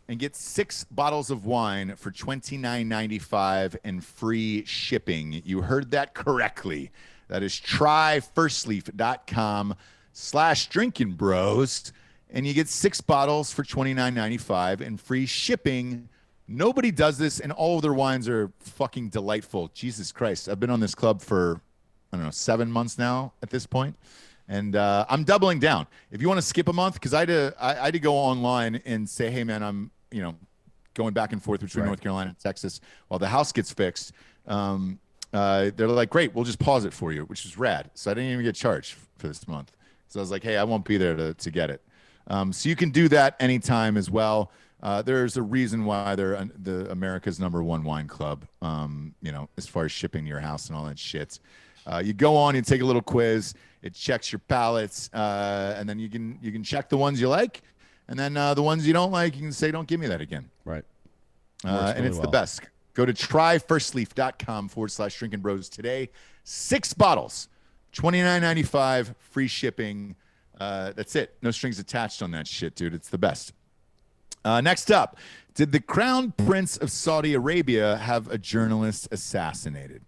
and get 6 bottles of wine for $29.95 and free shipping. You heard that correctly. That is tryfirstleaf.com/Drinkin' Bros, and you get 6 bottles for $29.95 and free shipping. Nobody does this, and all of their wines are fucking delightful. Jesus Christ. I've been on this club for, 7 months now at this point. And I'm doubling down. If you want to skip a month, because I had to go online and say, hey, man, I'm going back and forth between North Carolina and Texas while the house gets fixed. They're like, great, we'll just pause it for you, which is rad. So I didn't even get charged for this month. So I was like, hey, I won't be there to get it. So you can do that anytime as well. There's a reason why they're the America's #1 wine club, as far as shipping to your house and all that shit. You go on, you take a little quiz. It checks your palates, and then you can check the ones you like, and then the ones you don't like, you can say, don't give me that again. Right. And it's the best. Go to tryfirstleaf.com/Drinkin' Bros today. 6 bottles, $29.95, free shipping. That's it. No strings attached on that shit, dude. It's the best. Next up, did the Crown Prince of Saudi Arabia have a journalist assassinated?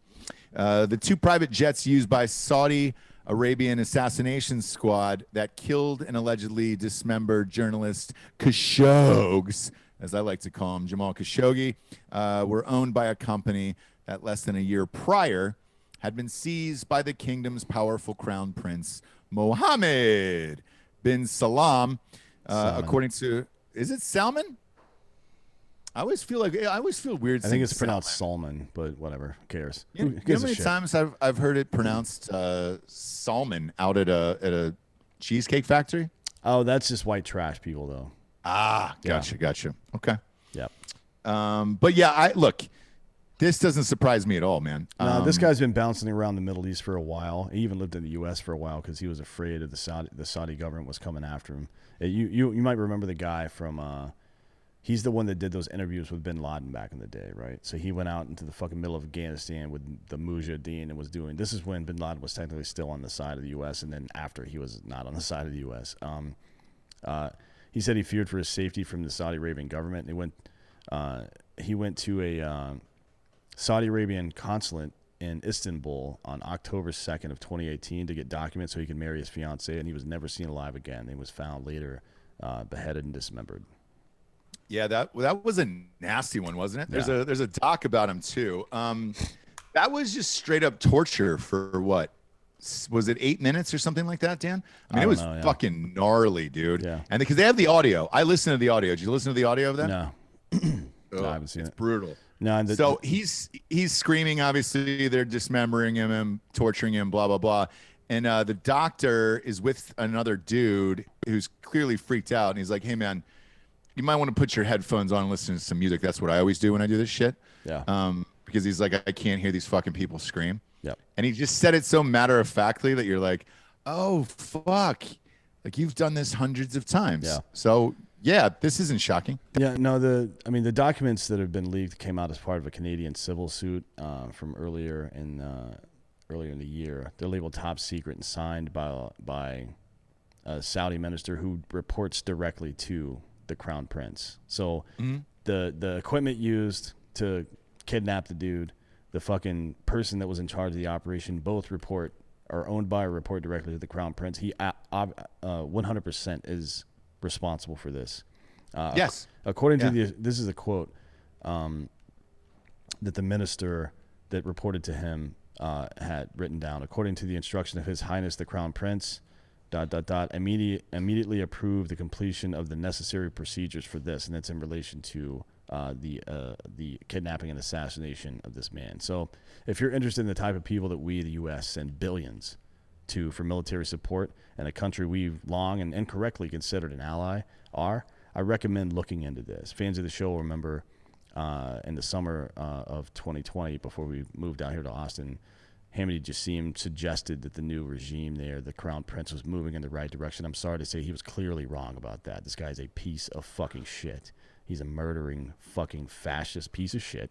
The 2 private jets used by Saudi Arabian assassination squad that killed and allegedly dismembered journalist Khashoggi, as I like to call him, Jamal Khashoggi, were owned by a company that less than a year prior had been seized by the kingdom's powerful crown prince, Mohammed bin Salman. According to, is it Salman? I always feel weird. I think it's pronounced Salman, but whatever. Who cares? You know how many times I've heard it pronounced Salmon out at a cheesecake factory? Oh, that's just white trash people, though. Ah, gotcha. Okay. Yep. But yeah, look, this doesn't surprise me at all, man. No, this guy's been bouncing around the Middle East for a while. He even lived in the U.S. for a while because he was afraid of the Saudi government was coming after him. You might remember the guy from. He's the one that did those interviews with bin Laden back in the day, right? So he went out into the fucking middle of Afghanistan with the Mujahideen and was doing. This is when bin Laden was technically still on the side of the U.S. and then after he was not on the side of the U.S. He said he feared for his safety from the Saudi Arabian government. And he went to a Saudi Arabian consulate in Istanbul on October 2nd of 2018 to get documents so he could marry his fiancée, and he was never seen alive again. He was found later beheaded and dismembered. Yeah, that was a nasty one, wasn't it? There's a doc about him too. That was just straight up torture for what? Was it 8 minutes or something like that, Dan? I mean, it was fucking gnarly, dude. Yeah. And because they have the audio. I listened to the audio. Did you listen to the audio of that? No. No, I haven't seen it. It's brutal. No, so he's screaming, obviously. They're dismembering him, torturing him, blah, blah, blah. And the doctor is with another dude who's clearly freaked out. And he's like, hey, man, you might want to put your headphones on and listen to some music. That's what I always do when I do this shit. Yeah. Because he's like, I can't hear these fucking people scream. Yep. And he just said it so matter-of-factly that you're like, oh, fuck. Like, you've done this hundreds of times. Yeah. So, yeah, this isn't shocking. Yeah, no, the documents that have been leaked came out as part of a Canadian civil suit from earlier in the year. They're labeled top secret and signed by a Saudi minister who reports directly to the Crown Prince. So the equipment used to kidnap the dude, the fucking person that was in charge of the operation, both are owned by or report directly to the Crown Prince. He 100% is responsible for this. Yes. According to this is a quote that the minister that reported to him had written down. According to the instruction of His Highness the Crown Prince, ... immediately approve the completion of the necessary procedures for this, and that's in relation to the kidnapping and assassination of this man. So if you're interested in the type of people that we, the U.S., send billions to for military support, and a country we've long and incorrectly considered an ally I recommend looking into this. Fans of the show remember in the summer of 2020, before we moved out here to Austin, Hamidi Jassim suggested that the new regime there, the Crown Prince, was moving in the right direction. I'm sorry to say he was clearly wrong about that. This guy's a piece of fucking shit. He's a murdering fucking fascist piece of shit.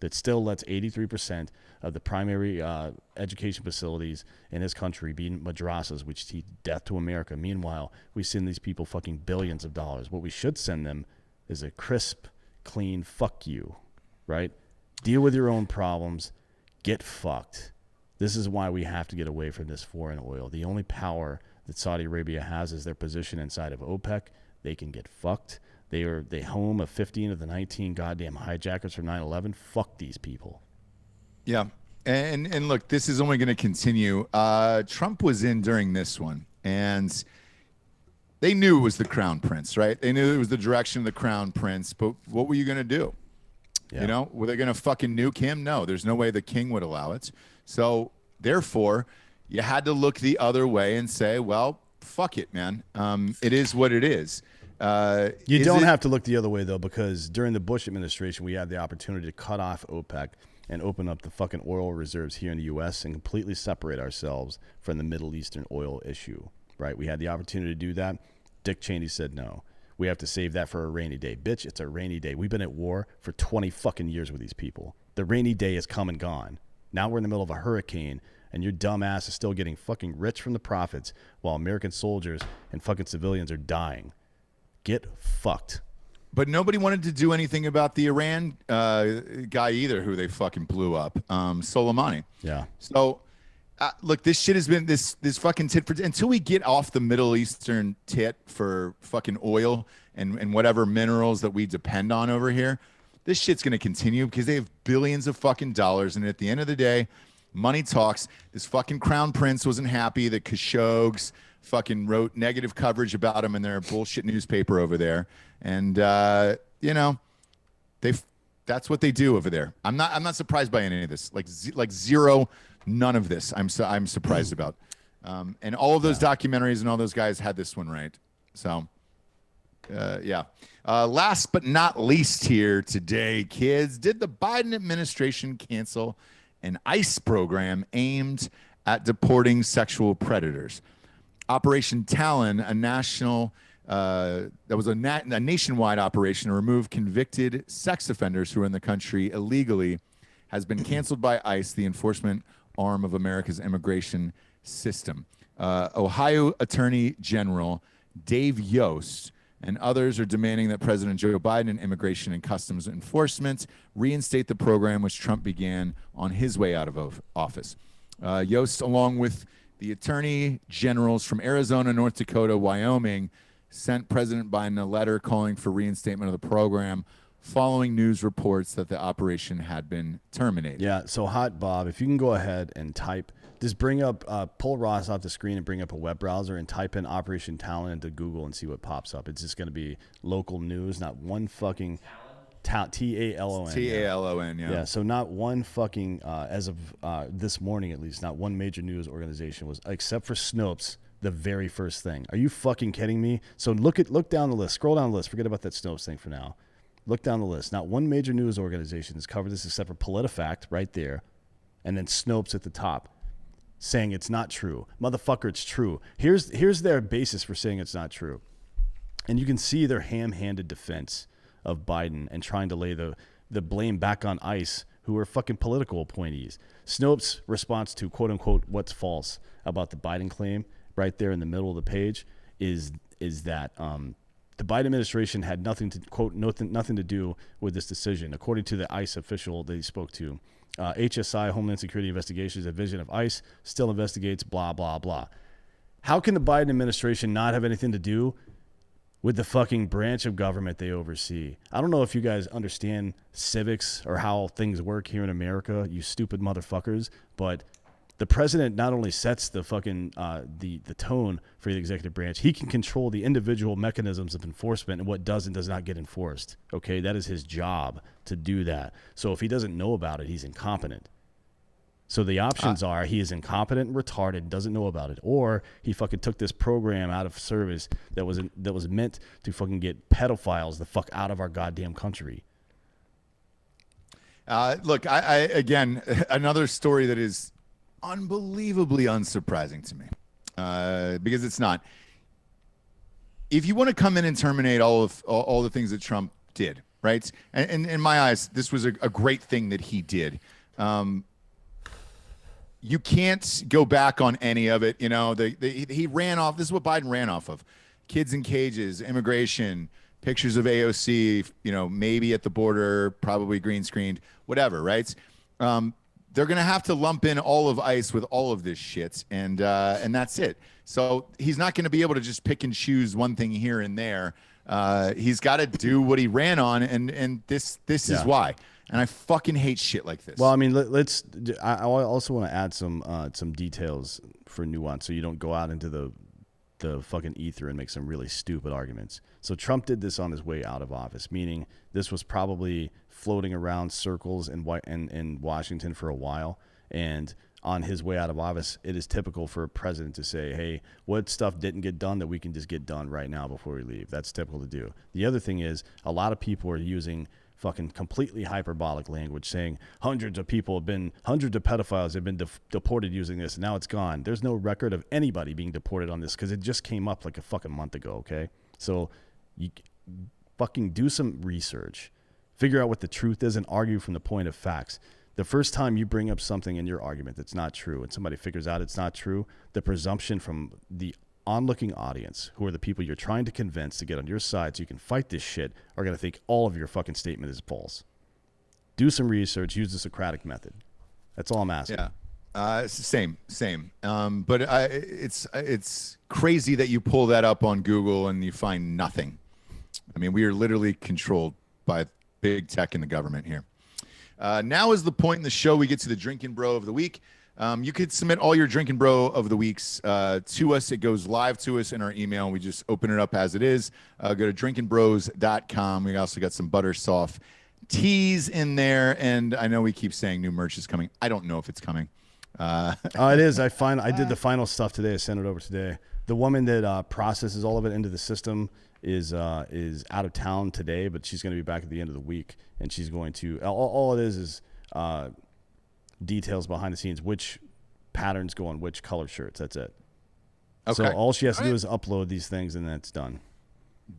that still lets 83% of the primary education facilities in this country be madrasas, which teach death to America. Meanwhile, we send these people fucking billions of dollars. What we should send them is a crisp, clean fuck you, right? Deal with your own problems. Get fucked. This is why we have to get away from this foreign oil. The only power that Saudi Arabia has is their position inside of OPEC. They can get fucked. They home of 15 of the 19 goddamn hijackers from 9/11. Fuck these people. Yeah. And look, this is only going to continue. Trump was in during this one, and they knew it was the crown prince, right? They knew it was the direction of the crown prince, but what were you going to do? Yeah. You know, were they going to fucking nuke him? No, there's no way the king would allow it. So therefore, you had to look the other way and say, well, fuck it, man. It is what it is. You don't have to look the other way, though, because during the Bush administration, we had the opportunity to cut off OPEC and open up the fucking oil reserves here in the U.S. and completely separate ourselves from the Middle Eastern oil issue, right? We had the opportunity to do that. Dick Cheney said no. We have to save that for a rainy day. Bitch, it's a rainy day. We've been at war for 20 fucking years with these people. The rainy day is come and gone. Now we're in the middle of a hurricane, and your dumb ass is still getting fucking rich from the profits while American soldiers and fucking civilians are dying. Get fucked. But nobody wanted to do anything about the Iran guy either, who they fucking blew up, Soleimani. Yeah. So, look, this shit has been this fucking tit for until we get off the Middle Eastern tit for fucking oil and whatever minerals that we depend on over here. This shit's going to continue because they have billions of fucking dollars. And at the end of the day, money talks. This fucking crown prince wasn't happy that Khashoggi's fucking wrote negative coverage about him in their bullshit newspaper over there. And, you know, that's what they do over there. I'm not surprised by any of this. Like zero, none of this I'm surprised about. And all of those documentaries and all those guys had this one right. So, yeah. Last but not least here today, kids, did the Biden administration cancel an ICE program aimed at deporting sexual predators? Operation Talon, a nationwide operation to remove convicted sex offenders who are in the country illegally, has been canceled by ICE, the enforcement arm of America's immigration system. Ohio Attorney General Dave Yost and others are demanding that President Joe Biden and Immigration and Customs Enforcement reinstate the program which Trump began on his way out of office. Yost, along with the attorney generals from Arizona, North Dakota, Wyoming, sent President Biden a letter calling for reinstatement of the program following news reports that the operation had been terminated. Yeah, so Hot Bob, if you can go ahead and type, just bring up, pull Ross off the screen and bring up a web browser and type in Operation Talon into Google and see what pops up. It's just going to be local news, not one fucking... Talon. Talon, yeah. Yeah, so not one fucking, as of this morning at least, not one major news organization was, except for Snopes, the very first thing. Are you fucking kidding me? So look down the list. Scroll down the list. Forget about that Snopes thing for now. Look down the list. Not one major news organization has covered this except for PolitiFact right there, and then Snopes at the top saying it's not true. Motherfucker, it's true. Here's their basis for saying it's not true. And you can see their ham-handed defense of Biden and trying to lay the blame back on ICE, who are fucking political appointees. Snopes' response to quote unquote what's false about the Biden claim right there in the middle of the page is that the Biden administration had nothing to do with this decision. According to the ICE official they spoke to, HSI, Homeland Security Investigations, division of ICE, still investigates blah, blah, blah. How can the Biden administration not have anything to do with the fucking branch of government they oversee? I don't know if you guys understand civics or how things work here in America, you stupid motherfuckers, but the president not only sets the fucking the tone for the executive branch, he can control the individual mechanisms of enforcement and what does and does not get enforced. Okay, that is his job to do that. So if he doesn't know about it, he's incompetent. So the options are he is incompetent and retarded, doesn't know about it, or he fucking took this program out of service that was meant to fucking get pedophiles the fuck out of our goddamn country. Look, I again, another story that is unbelievably unsurprising to me, because it's not. If you want to come in and terminate all the things that Trump did, right? And in my eyes, this was a great thing that he did. You can't go back on any of it. You know, he ran off. This is what Biden ran off of: kids in cages, immigration, pictures of AOC. You know, maybe at the border, probably green screened, whatever. Right? They're gonna have to lump in all of ICE with all of this shit, and that's it. So he's not gonna be able to just pick and choose one thing here and there. He's got to do what he ran on, and this is why. And I fucking hate shit like this. Well, I mean, I also want to add some details for nuance, so you don't go out into the fucking ether and make some really stupid arguments. So Trump did this on his way out of office, meaning this was probably floating around circles in Washington for a while, and on his way out of office, it is typical for a president to say, hey, what stuff didn't get done that we can just get done right now before we leave? That's typical to do. The other thing is, a lot of people are using fucking completely hyperbolic language, saying hundreds of pedophiles have been deported using this, and now it's gone. There's no record of anybody being deported on this because it just came up like a fucking month ago, okay? So you fucking do some research, figure out what the truth is, and argue from the point of facts. The first time you bring up something in your argument that's not true and somebody figures out it's not true, the presumption from the onlooking audience, who are the people you're trying to convince to get on your side so you can fight this shit, are going to think all of your fucking statement is false. Do some research, use the Socratic method. That's all I'm asking. Yeah. Same. But it's crazy that you pull that up on Google and you find nothing. I mean, we are literally controlled by big tech and the government here. Now is the point in the show we get to the Drinkin' Bro of the Week. You could submit all your Drinkin' Bro of the Weeks to us. It goes live to us in our email. We just open it up as it is. Go to drinkinbros.com. We also got some butter soft teas in there. And I know we keep saying new merch is coming. I don't know if it's coming. It is. I did the final stuff today. I sent it over today. The woman that processes all of it into the system is out of town today, but she's going to be back at the end of the week. And she's going to, all it is details behind the scenes, which patterns go on which color shirts. That's it. Okay. So all she has to do is upload these things, and then it's done.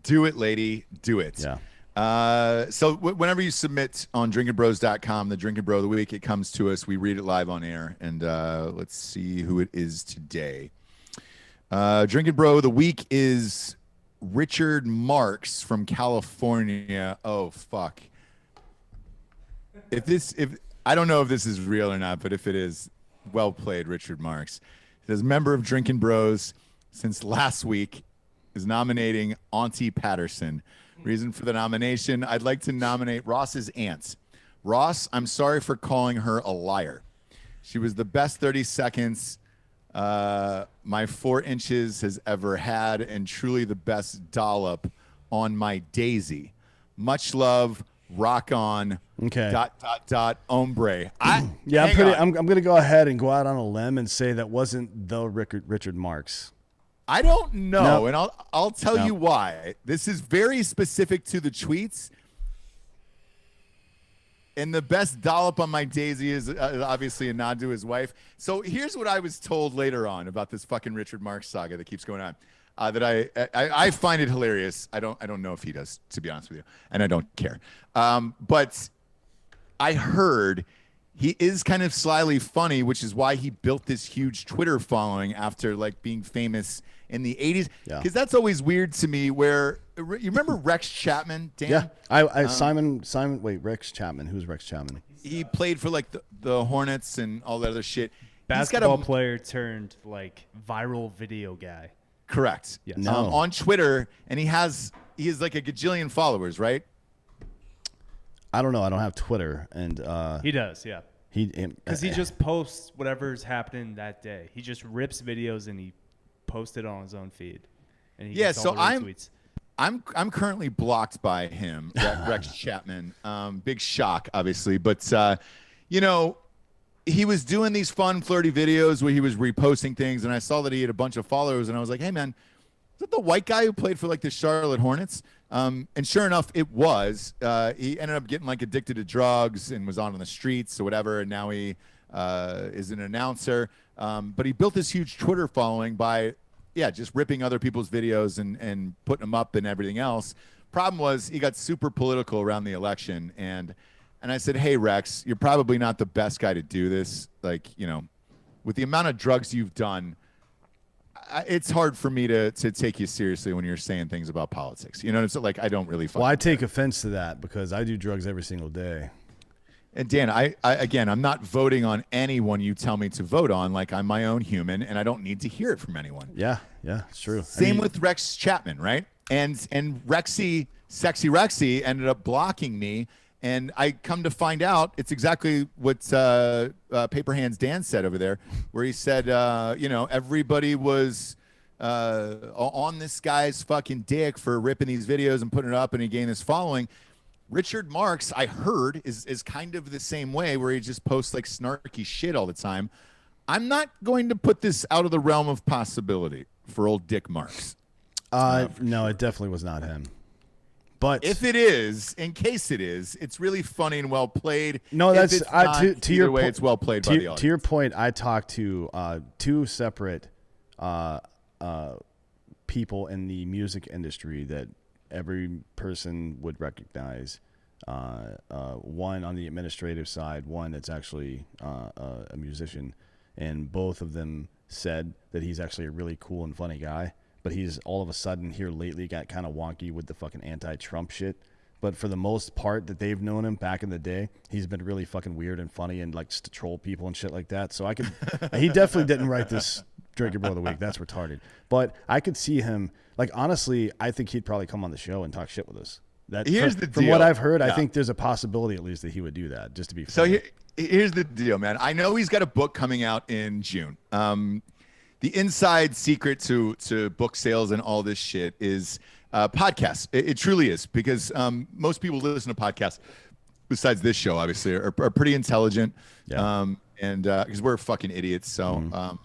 Do it, lady. Do it. Yeah. So whenever you submit on drinkinbros.com, the Drinkin' Bro of the Week, it comes to us. We read it live on air. And let's see who it is today. Drinkin' Bro of the Week is Richard Marks from California. Oh, fuck. If I don't know if this is real or not, but if it is, well played, Richard Marks. It says, member of Drinkin' Bros since last week, is nominating Auntie Patterson. Reason for the nomination: I'd like to nominate Ross's aunt. Ross, I'm sorry for calling her a liar. She was the best 30 seconds my 4 inches has ever had, and truly the best dollop on my daisy. Much love. Rock on. Okay. ... Ombre. I'm gonna go ahead and go out on a limb and say that wasn't the Richard Marks. I don't know, and I'll tell you why. This is very specific to the tweets. And the best dollop on my daisy is obviously a nod to his wife. So here's what I was told later on about this fucking Richard Marks saga that keeps going on. That I find it hilarious. I don't know if he does, to be honest with you, and I don't care. But I heard he is kind of slyly funny, which is why he built this huge Twitter following after like being famous in the 80s. Because that's always weird to me. Where you remember Rex Chapman, Dan? Yeah, Simon. Wait, Rex Chapman. Who's Rex Chapman? He played for like the Hornets and all that other shit. Basketball player turned like viral video guy. Correct. Yes. No. On Twitter, and he has like a gajillion followers, right? I don't know. I don't have Twitter, and he does, yeah. Because he just posts whatever's happening that day. He just rips videos and he posts it on his own feed. And he gets all the retweets. I'm currently blocked by him, Rex Chapman. Big shock, obviously, but he was doing these fun, flirty videos where he was reposting things, and I saw that he had a bunch of followers, and I was like, hey, man, is that the white guy who played for, like, the Charlotte Hornets? And sure enough, it was. He ended up getting, like, addicted to drugs and was on the streets or whatever, and now he is an announcer. But he built this huge Twitter following by just ripping other people's videos and putting them up and everything else. Problem was he got super political around the election, and I said, hey, Rex, you're probably not the best guy to do this. Like, with the amount of drugs you've done, it's hard for me to take you seriously when you're saying things about politics. It's like I don't really. Well, I take offense to that because I do drugs every single day. And Dan, I again, I'm not voting on anyone you tell me to vote on. Like, I'm my own human, and I don't need to hear it from anyone. Yeah, it's true. Same with Rex Chapman, right? And Rexy, sexy Rexy, ended up blocking me, and I come to find out it's exactly what Paper Hands Dan said over there, where he said, everybody was on this guy's fucking dick for ripping these videos and putting it up, and he gained this following. Richard Marx, I heard, is kind of the same way, where he just posts like snarky shit all the time. I'm not going to put this out of the realm of possibility for old Dick Marx. No, it definitely was not him. But if it is, in case it is, it's really funny and well played. No, that's to your way. It's well played by the audience. To your point, I talked to two separate people in the music industry that every person would recognize. One on the administrative side, one that's actually a musician, and both of them said that he's actually a really cool and funny guy. But he's all of a sudden here lately got kind of wonky with the fucking anti-Trump shit. But for the most part that they've known him back in the day, he's been really fucking weird and funny and likes to troll people and shit like that. So he definitely didn't write this Drinkin Bro of the Week. That's retarded. But I could see him, like, honestly, I think he'd probably come on the show and talk shit with us. From what I've heard, I think there's a possibility at least that he would do that, just to be funny. So here's the deal, man. I know he's got a book coming out in June. The inside secret to book sales and all this shit is podcasts. It truly is, because most people who listen to podcasts, besides this show, obviously, are pretty intelligent. Yeah. And because we're fucking idiots, so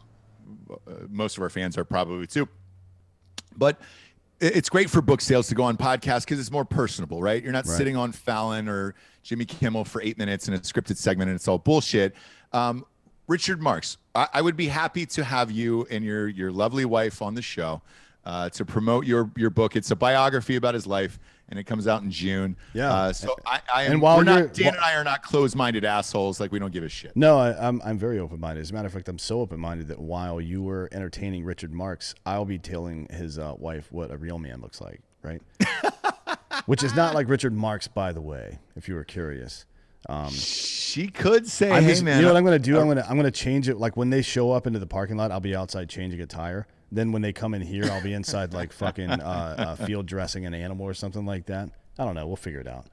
most of our fans are probably too. But it's great for book sales to go on podcasts because it's more personable, right? You're not sitting on Fallon or Jimmy Kimmel for 8 minutes in a scripted segment and it's all bullshit. Richard Marx, I would be happy to have you and your lovely wife on the show to promote your book. It's a biography about his life, and it comes out in June. Yeah. So Dan and I are not closed-minded assholes. Like, we don't give a shit. No, I'm very open-minded. As a matter of fact, I'm so open-minded that while you were entertaining Richard Marx, I'll be telling his wife what a real man looks like, right? Which is not like Richard Marx, by the way, if you were curious. She could say, "Hey, man." You know what I'm going to do? I'm going to change it. Like, when they show up into the parking lot, I'll be outside changing a tire. Then when they come in here, I'll be inside like fucking field dressing an animal or something like that. I don't know. We'll figure it out.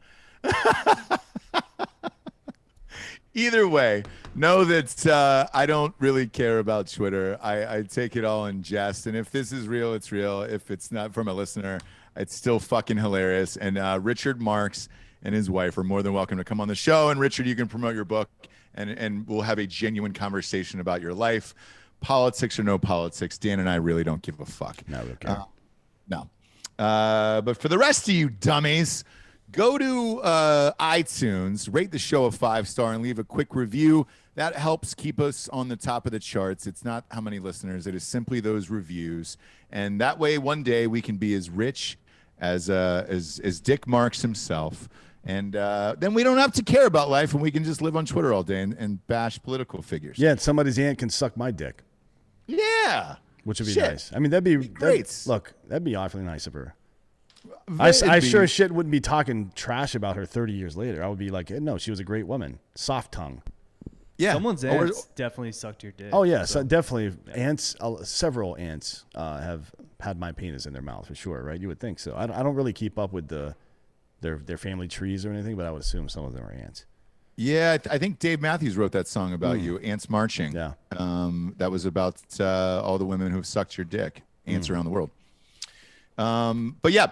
Either way, know that I don't really care about Twitter. I take it all in jest. And if this is real, it's real. If it's not from a listener, it's still fucking hilarious. And Richard Marx and his wife are more than welcome to come on the show. And Richard, you can promote your book, and we'll have a genuine conversation about your life. Politics or no politics, Dan and I really don't give a fuck. No, okay. No. But for the rest of you dummies, go to iTunes, rate the show a 5-star, and leave a quick review. That helps keep us on the top of the charts. It's not how many listeners. It is simply those reviews. And that way, one day, we can be as rich as Dick Marx himself. And then we don't have to care about life, and we can just live on Twitter all day and bash political figures. Yeah, and somebody's aunt can suck my dick. Yeah. Which would be nice. I mean, that'd be great. That'd be awfully nice of her. I sure as shit wouldn't be talking trash about her 30 years later. I would be like, no, she was a great woman. Soft tongue. Yeah. Someone's aunts definitely sucked your dick. Oh, yeah. So definitely. Aunts, several aunts have had my penis in their mouth for sure, right? You would think so. I don't really keep up with their family trees or anything, but I would assume some of them are aunts. Yeah, I think Dave Matthews wrote that song about you, Ants Marching. Yeah. That was about all the women who've sucked your dick, ants around the world. But yeah,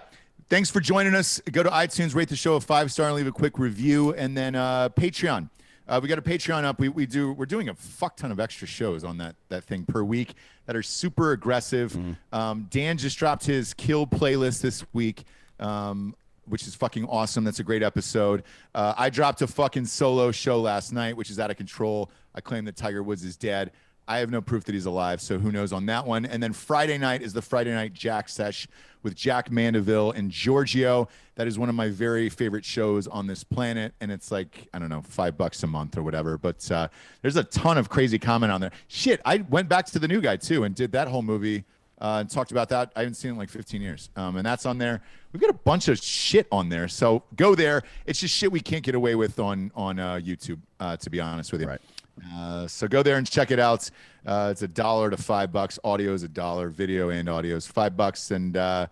thanks for joining us. Go to iTunes, rate the show a 5-star, and leave a quick review. And then Patreon. We got a Patreon up. We're doing a fuck ton of extra shows on that thing per week that are super aggressive. Dan just dropped his Kill playlist this week. Which is fucking awesome. That's a great episode. I dropped a fucking solo show last night, which is out of control. I claim that Tiger Woods is dead. I have no proof that he's alive, so who knows on that one. And then Friday night is the Friday Night Jack Sesh with Jack Mandeville and Giorgio. That is one of my very favorite shows on this planet, and it's like, I don't know, $5 a month or whatever. But there's a ton of crazy comment on there. Shit, I went back to the new guy too and did that whole movie and talked about that. I haven't seen it in like 15 years, and that's on there. We've got a bunch of shit on there, so go there. It's just shit we can't get away with on YouTube, to be honest with you. Right. So go there and check it out. It's $1 to $5. Audio is $1. Video and audio is $5.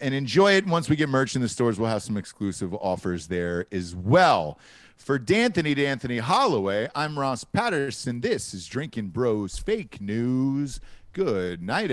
And enjoy it. Once we get merch in the stores, we'll have some exclusive offers there as well. For D'Anthony Hollaway, I'm Ross Patterson. This is Drinkin' Bros Fake News. Good night, everybody.